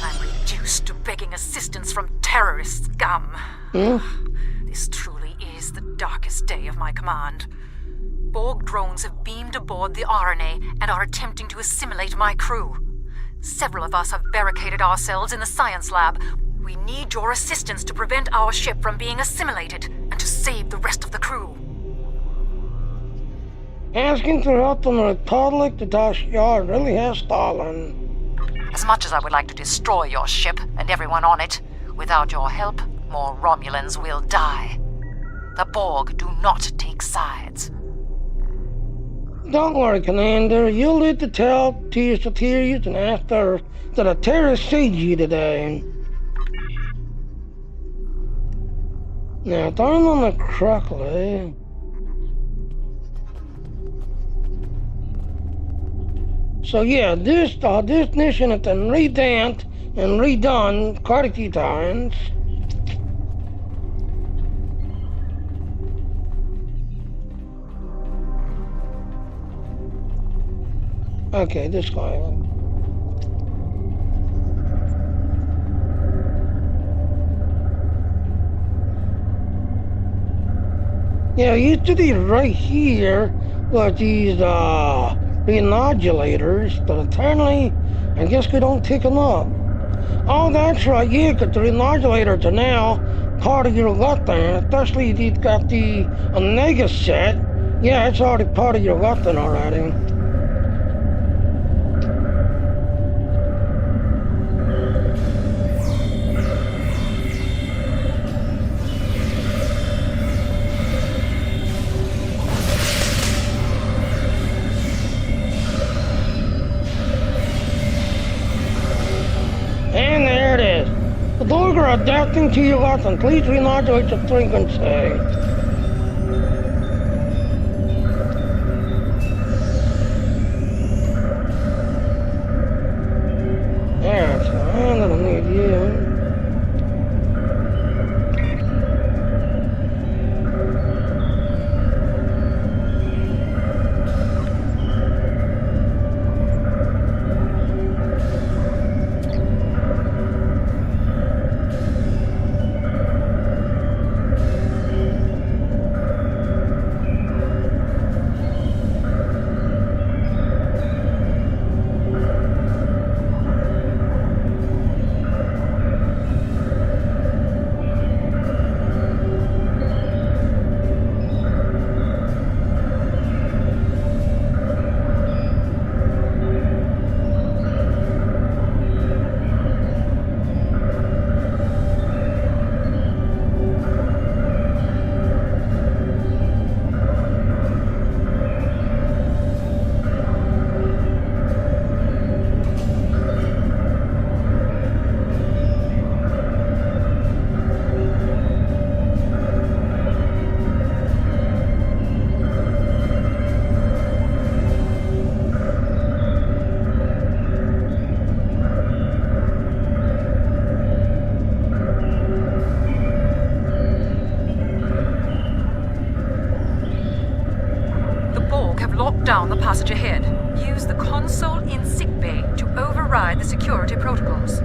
I'm reduced to begging assistance from terrorist scum. This truly is the darkest day of my command. Borg drones have beamed aboard the RNA and are attempting to assimilate my crew. Several of us have barricaded ourselves in the science lab. We need your assistance to prevent our ship from being assimilated and to save the rest of the crew. Asking for help from the Republic to dash yard really has stallen. As much as I would like to destroy your ship and everyone on it, without your help, more Romulans will die. The Borg do not take sides. Don't worry, Commander. You'll need to tell to your superiors and after that a terrorist saved you today. Now, turn on the correctly. So yeah, this mission has been revamped and redone quite a few times. Okay, this guy. Yeah, it used to be right here with these renodulators, but apparently, I guess we don't pick them up. Oh, that's right, yeah, because the renodulators are now part of your weapon, especially if you've got the Omega set. Yeah, it's already part of your weapon already. And there it is. The Borg are adapting to your weapon. Please renodulate the frequency. There, so I'm gonna need you. down the passage ahead. Use the console in sickbay to override the security protocols.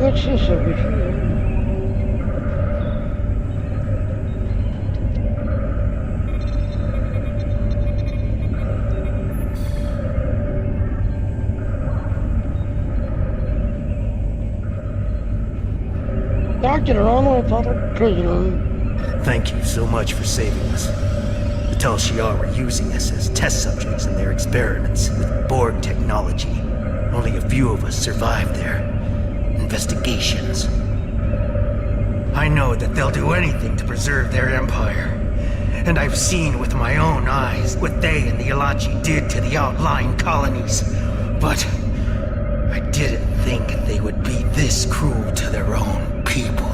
What's this over here? Dr. Romulan Republic prisoner. Thank you so much for saving us. The Tel Shiar were using us as test subjects in their experiments with Borg technology. Only a few of us survived their investigations. I know that they'll do anything to preserve their empire. And I've seen with my own eyes what they and the Ilachi did to the outlying colonies. But I didn't think they would be this cruel to their own people.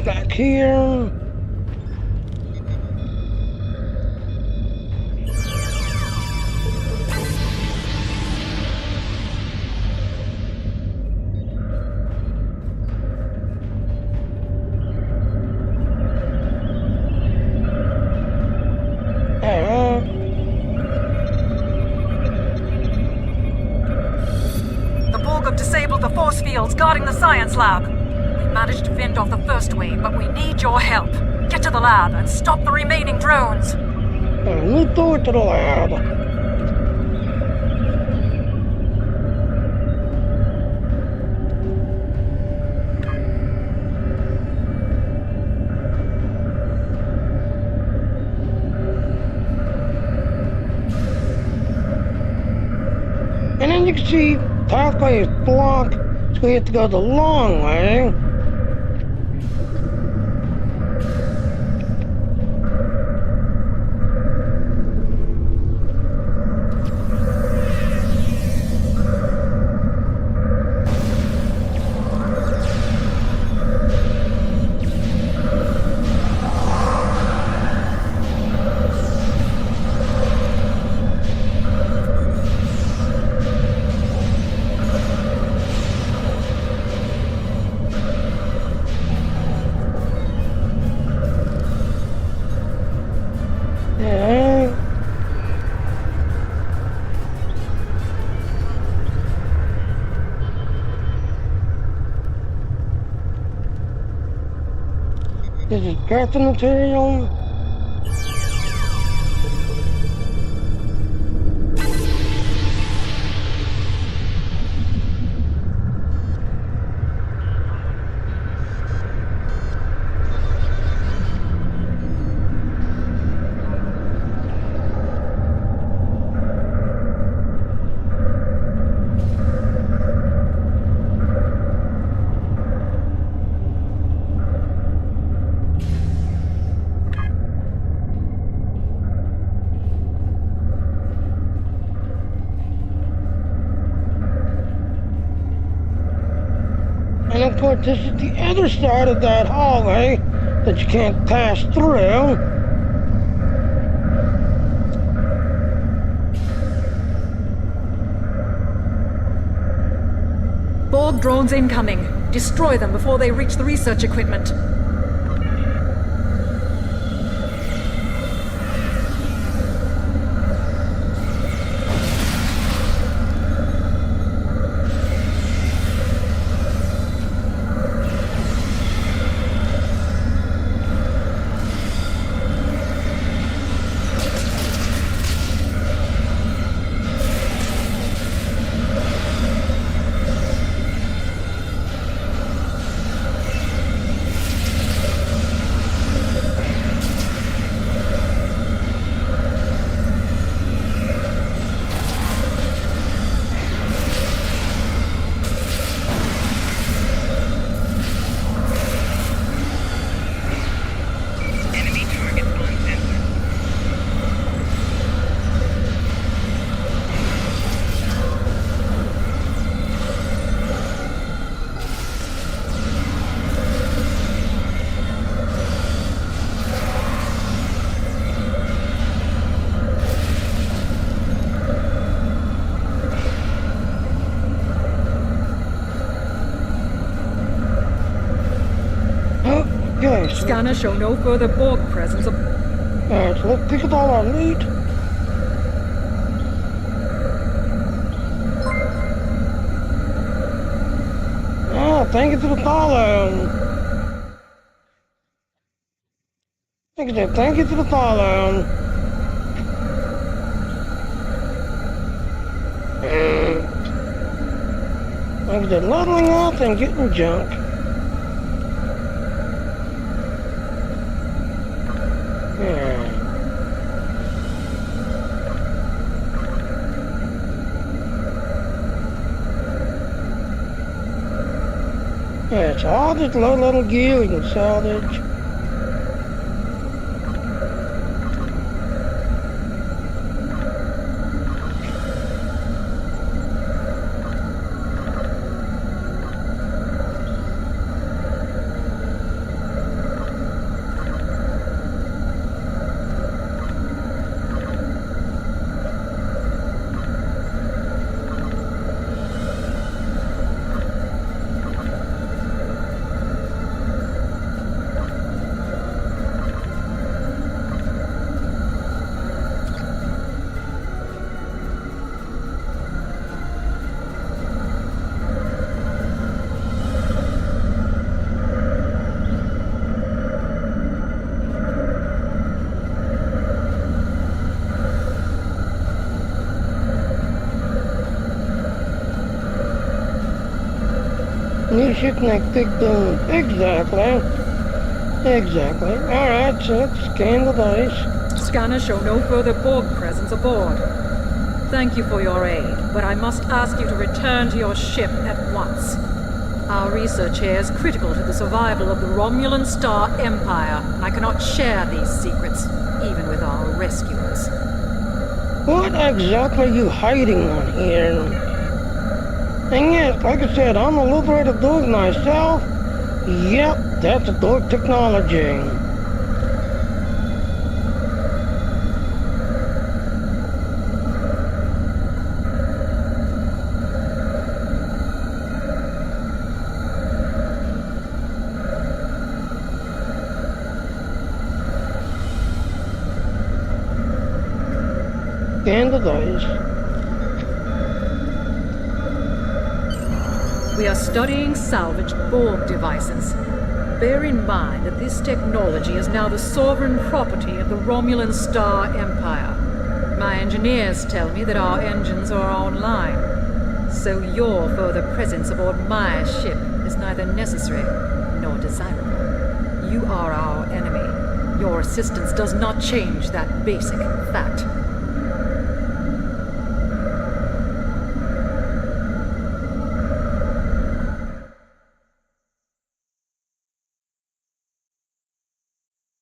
Back here. The Borg have disabled the force fields guarding the science lab. We managed to fend off the first wave, but we need your help. Get to the lab and stop the remaining drones. We'll do it to the lab. And then you can see pathway is blocked, so we have to go the long way. This is crafting material. And of course, this is the other side of that hallway that you can't pass through. Borg drones incoming. Destroy them before they reach the research equipment. nice. Scanners show no further Borg presence. Alright, so let's pick up all our loot. Oh, thank you to the follow. Thank you to the follow. Like I said, leveling up and getting junk. Yeah. Yeah, it's all this low little gear we can salvage. New ship next big boom. Exactly. Alright, so let's scan the dice. Scanners show no further Borg presence aboard. Thank you for your aid, but I must ask you to return to your ship at once. Our research here is critical to the survival of the Romulan Star Empire, and I cannot share these secrets, even with our rescuers. What exactly are you hiding on here? And yes, like I said, I'm a liberated dog myself. Yep, that's a dog technology. And the dice. We are studying salvaged Borg devices. Bear in mind that this technology is now the sovereign property of the Romulan Star Empire. My engineers tell me that our engines are online, so your further presence aboard my ship is neither necessary nor desirable. You are our enemy. Your assistance does not change that basic fact.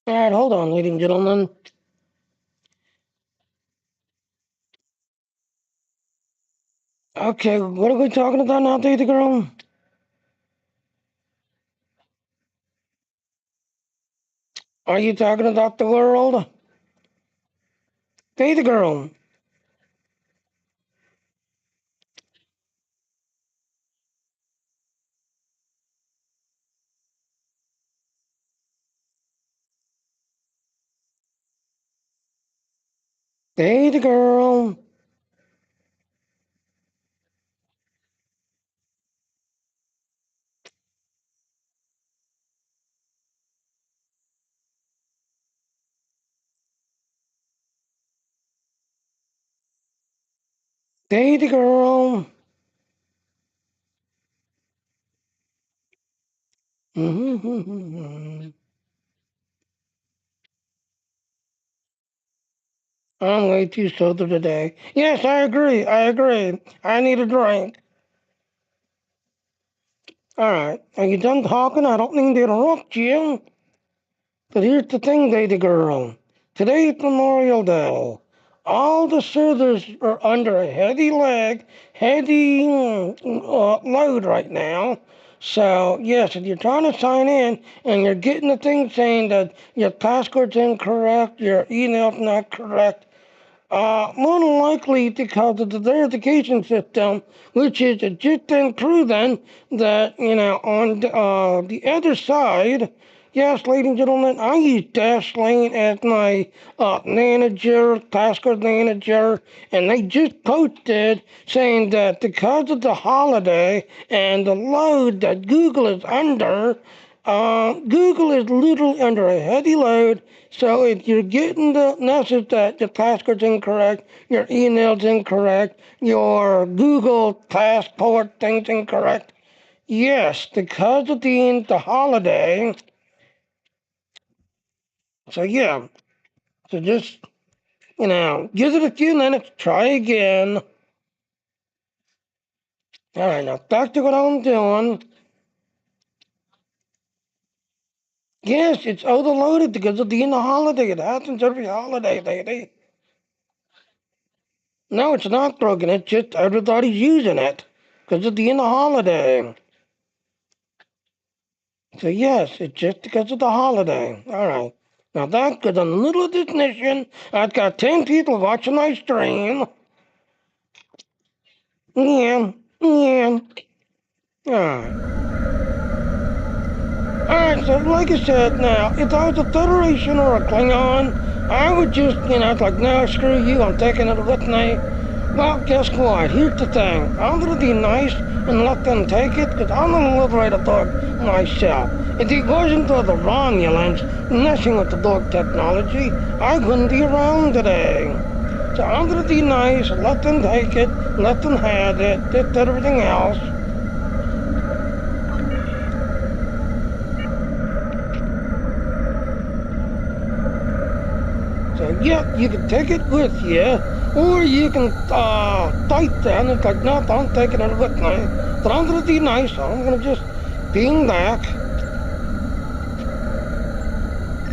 Alright, hold on, ladies and gentlemen. Okay, what are we talking about now, Data Girl? Are you talking about the world? Data Girl. Data Girl. Data Girl. I'm way too sober today. Yes, I agree. I need a drink. Alright, are you done talking? I don't mean to interrupt you. But here's the thing, Data Girl. Today's Memorial Day. All the servers are under a heavy load right now. So, yes, if you're trying to sign in and you're getting the thing saying that your password's incorrect, your email's not correct, more than likely because of the verification system, which is just been proven that, on the other side, Yes, ladies and gentlemen, I use Dashlane as my manager, tasker manager, and they just posted saying that because of the holiday and the load that Google is under, Google is literally under a heavy load. So if you're getting the message that your tasker's incorrect, your email's incorrect, your Google passport thing's incorrect, yes, because of the holiday. So yeah, so just, give it a few minutes, try again. All right, now back to what I'm doing. Yes, it's overloaded because of the holiday. It happens every holiday, lady. No, it's not broken. It's just everybody's using it because of the holiday. So yes, it's just because of the holiday. All right. Now that, because in the middle of this mission, I've got 10 people watching my stream. Yeah, yeah. All right. Alright, so like I said, now, if I was a Federation or a Klingon, I would just, like, no, screw you, I'm taking it with me. Well, guess what? Here's the thing. I'm gonna be nice and let them take it, because I'm gonna liberate a dog myself. If it wasn't for the Romulans messing with the dog technology, I wouldn't be around today. So I'm gonna be nice, let them take it, let them have it, just everything else. So yeah, you can take it with you, or you can fight them. It's like, no, I'm taking it with me. But I'm gonna be nice, so I'm gonna just ping back.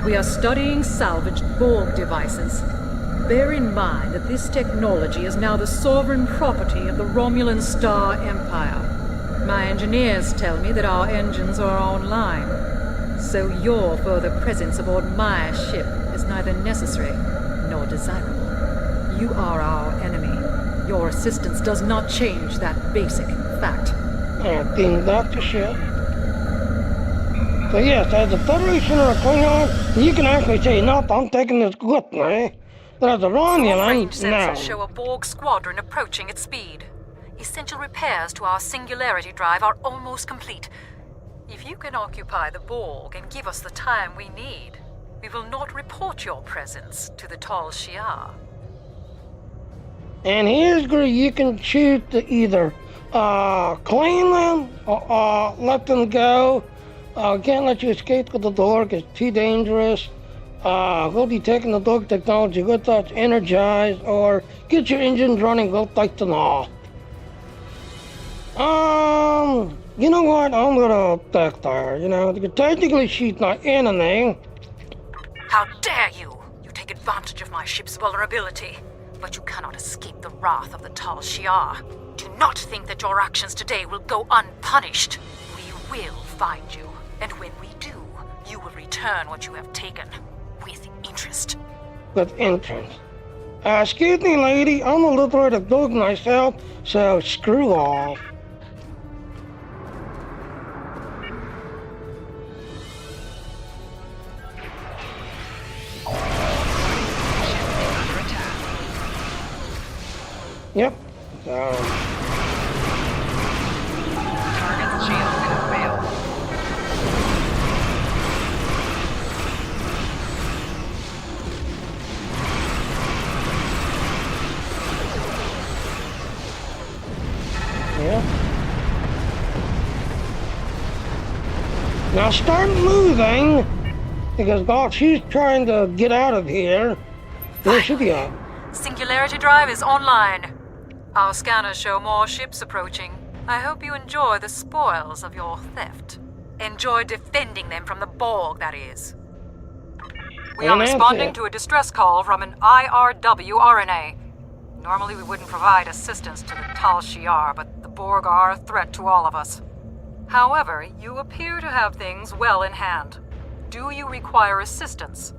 We are studying salvaged Borg devices. Bear in mind that this technology is now the sovereign property of the Romulan Star Empire. My engineers tell me that our engines are online, so your further presence aboard my ship is neither necessary nor desirable. You are our enemy. Your assistance does not change that basic fact. Ping back to ship. So yes, as a Federation or a Klingon, you can actually say, no, I'm taking this with me. But as a Romulan, Range sensors no. show a Borg squadron approaching at speed. Essential repairs to our singularity drive are almost complete. If you can occupy the Borg and give us the time we need, we will not report your presence to the Tal Shiar. And here's where you can choose to either claim them or let them go. Can't let you escape with the Borg, it's too dangerous. We'll be taking the Borg technology with us, energized, or get your engines running, we'll take them off. You know what? I'm gonna backfire, because technically she's my enemy. How dare you! You take advantage of my ship's vulnerability, but you cannot escape the wrath of the Tal Shiar. Do not think that your actions today will go unpunished. We will find you, and when we do, you will return what you have taken, with interest. With interest. Excuse me, lady, I'm a liberated dog myself, so screw off. Yep. Target's shields have failed. Yeah. Now start moving, because while she's trying to get out of here, there should be a... Singularity drive is online. Our scanners show more ships approaching. I hope you enjoy the spoils of your theft. Enjoy defending them from the Borg, that is. We are responding to a distress call from an IRW RNA. Normally we wouldn't provide assistance to the Tal Shiar, but the Borg are a threat to all of us. However, you appear to have things well in hand. Do you require assistance?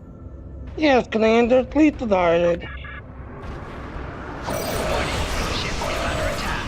Yes, Commander, please provided. Ship is under attack.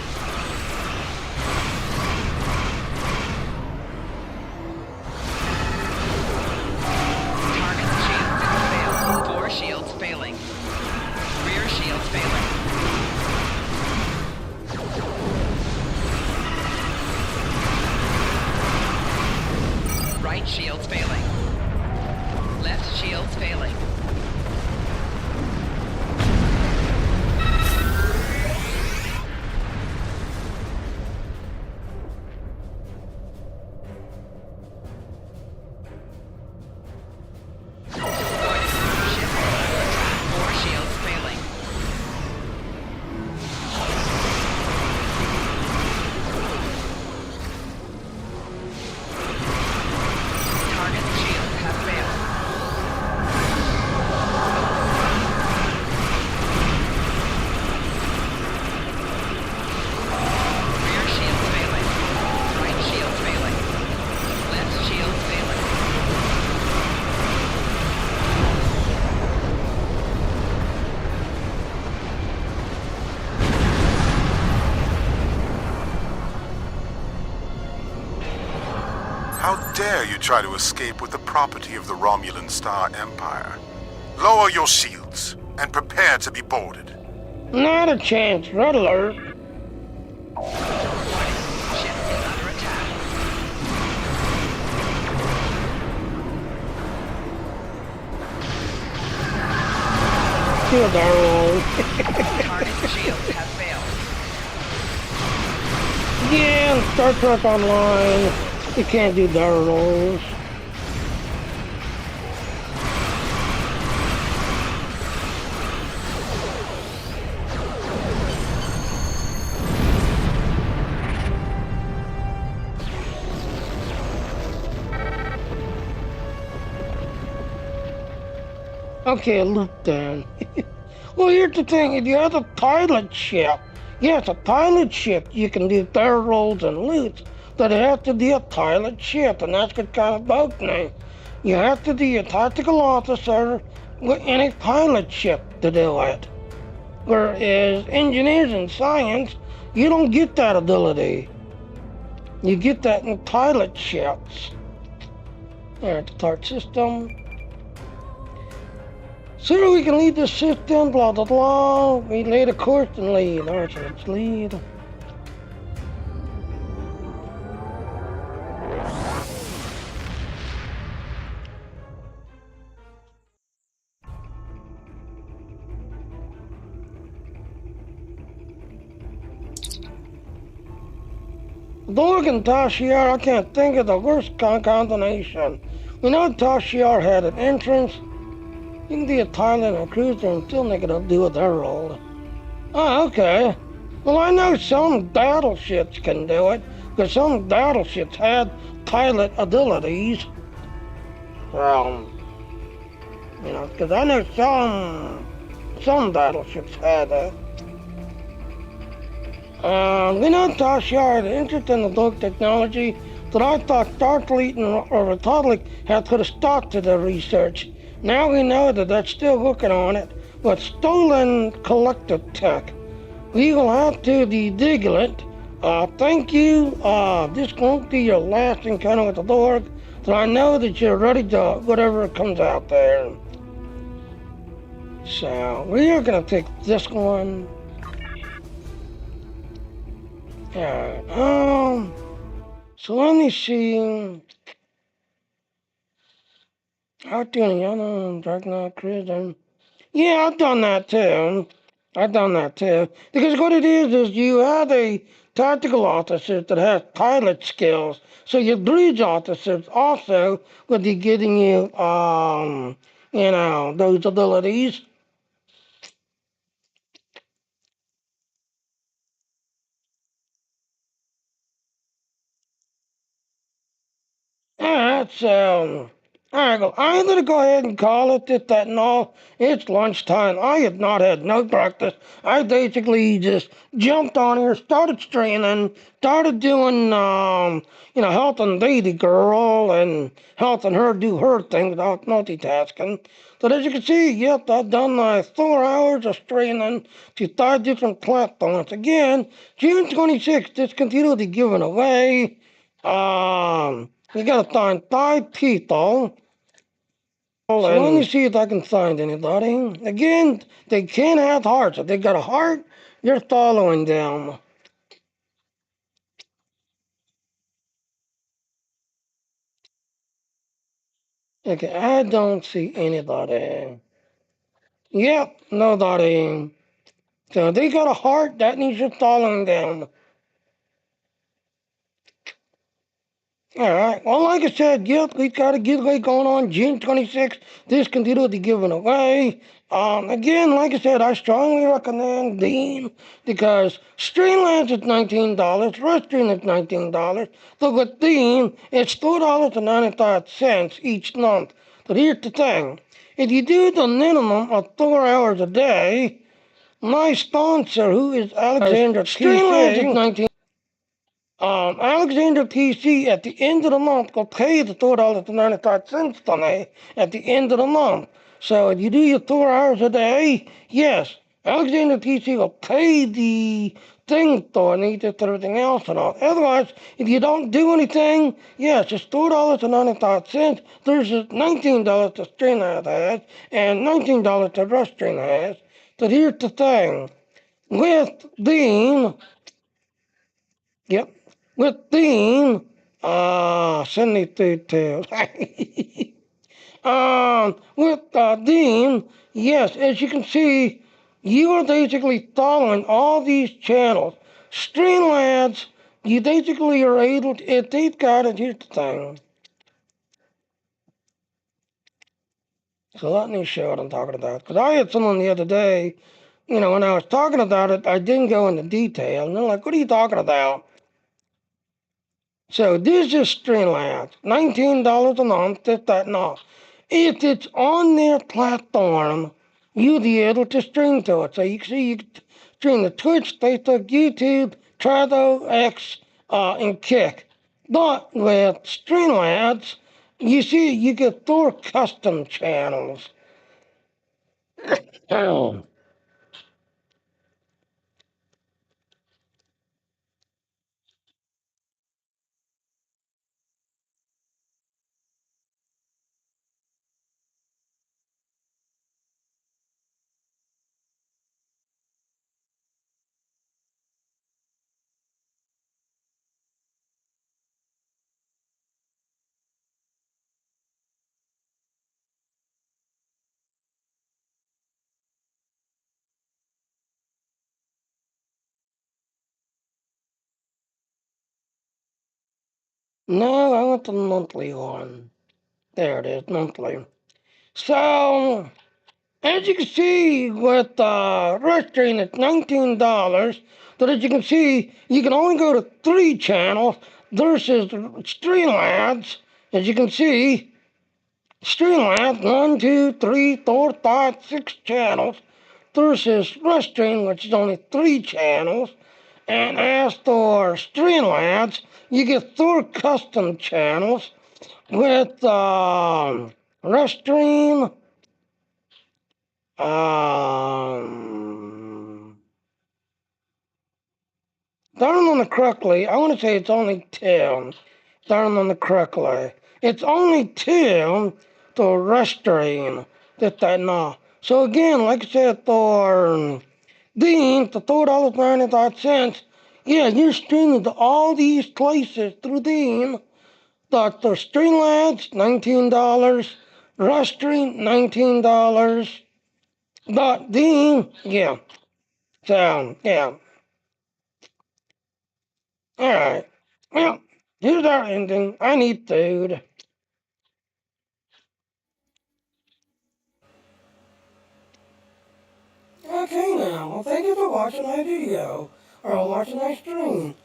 How dare you try to escape with the property of the Romulan Star Empire? Lower your shields and prepare to be boarded. Not a chance. Red alert. Ship is under attack. Kill Darrow. Target shields have failed. Yeah, Star Trek Online. You can't do Darrows. Okay, look then. Well, here's the thing. If you have a pilot ship, yes, a pilot ship, you can do barrel rolls and loots, but it has to be a pilot ship, and that's what kind of boat name. You have to be a tactical officer in a pilot ship to do it. Whereas engineers and science, you don't get that ability. You get that in pilot ships. Alright, start system. So we can lead the system, blah, blah, blah. We lay the course and lead. Alright, so let's lead. Borg and Tashiar, I can't think of the worst combination. We know Tashiar had an entrance. You can be a pilot and a cruiser and still make it do with their role. Oh, okay. Well, I know some battleships can do it, because some battleships had pilot abilities. You know, because I know some battleships had that. We know Tashiar had an interest in the dark technology that I thought Starfleet or Republic had put a stop to the research. Now we know that they're still working on it with stolen collective tech. We will have to de-diggle it. Thank you. This won't be your last encounter with the Borg, so I know that you're ready to whatever comes out there. So we are gonna take this one. Alright, so let me see. Out doing the other Dark Knight Cruiser. Yeah, I've done that too. Because what it is you have a tactical officer that has pilot skills. So your bridge officers also will be giving you, those abilities. Alright, so I'm gonna go ahead and call it this, that, and all. It's lunchtime. I have not had no breakfast. I basically just jumped on here, started streaming, started doing, helping Lady Girl and helping her do her thing without multitasking. But as you can see, yep, I've done my 4 hours of streaming to 5 different platforms. Again, June 26th, this computer will be given away. We gotta find 5 people. So let me see if I can find anybody. Again, they can't have hearts. If they got a heart, you're following them. Okay, I don't see anybody. Yep, nobody. So they got a heart, that means you're following them. Alright, well, like I said, yep, we've got a giveaway going on June 26th. This computer will be given away. Again, like I said, I strongly recommend Dean because Streamlabs is $19, Restream is $19, but with Dean, it's $4.95 each month. But here's the thing, if you do the minimum of 4 hours a day, my sponsor, who is Alexander Streamlabs is $19. Alexander PC at the end of the month will pay the $4.95 to me at the end of the month. So if you do your 4 hours a day, yes, Alexander PC will pay the thing though, and eat everything else and all. Otherwise, if you don't do anything, yes, it's $2.95. There's $19 the Stringhead has, and $19 the Rustring has. But here's the thing. With Dean, yep, with Dean, send me details. With Dean, yes, as you can see, you are basically following all these channels. Streamlabs, you basically are able to, if they've got it, here's the thing. So let me show what I'm talking about. Because I had someone the other day, when I was talking about it, I didn't go into detail. And they're like, what are you talking about? So this is Streamlabs, $19 a month, this, that, and all. If it's on their platform, you'll be able to stream to it. So you can see you can stream to Twitch, Facebook, YouTube, Trado, X, and Kick. But with Streamlabs, you see you get 4 custom channels. Oh. No, I want the monthly one. There it is, monthly. So, as you can see with registering it's $19, but as you can see, you can only go to 3 channels versus Streamlabs. As you can see, Streamlabs 1, 2, 3, 4, 5, 6 channels versus registering, which is only 3 channels. And as for Streamlabs, you get 4 custom channels with Restream, down on the correctly, I want to say it's only 2. Down on the correctly. It's only 2 to Restream. That now. So again, like I said, for Dean, the $4.95, yeah, you're streaming to all these places through Dean. Dr. Streamlabs, $19. Restream, $19. Dean, yeah. So, yeah. Alright. Well, here's our ending. I need food. Okay now, well thank you for watching my video, or watching my stream.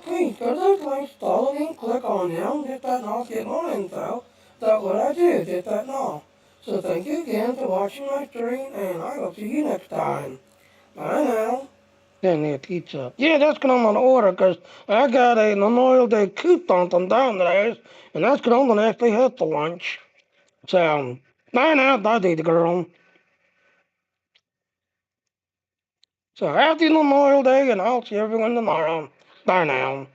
Please go to those links, follow me, click on them, hit that and all, get more info. That's what I do, hit that and all. So thank you again for watching my stream, and I will see you next time. Bye now. Send me a pizza. Yeah, that's what I'm gonna order, because I got a Memorial Day coupon from down there, and that's what I'm gonna actually have for lunch. So, bye now, bye, the girl. So happy Memorial Day, and I'll see everyone tomorrow. Bye now.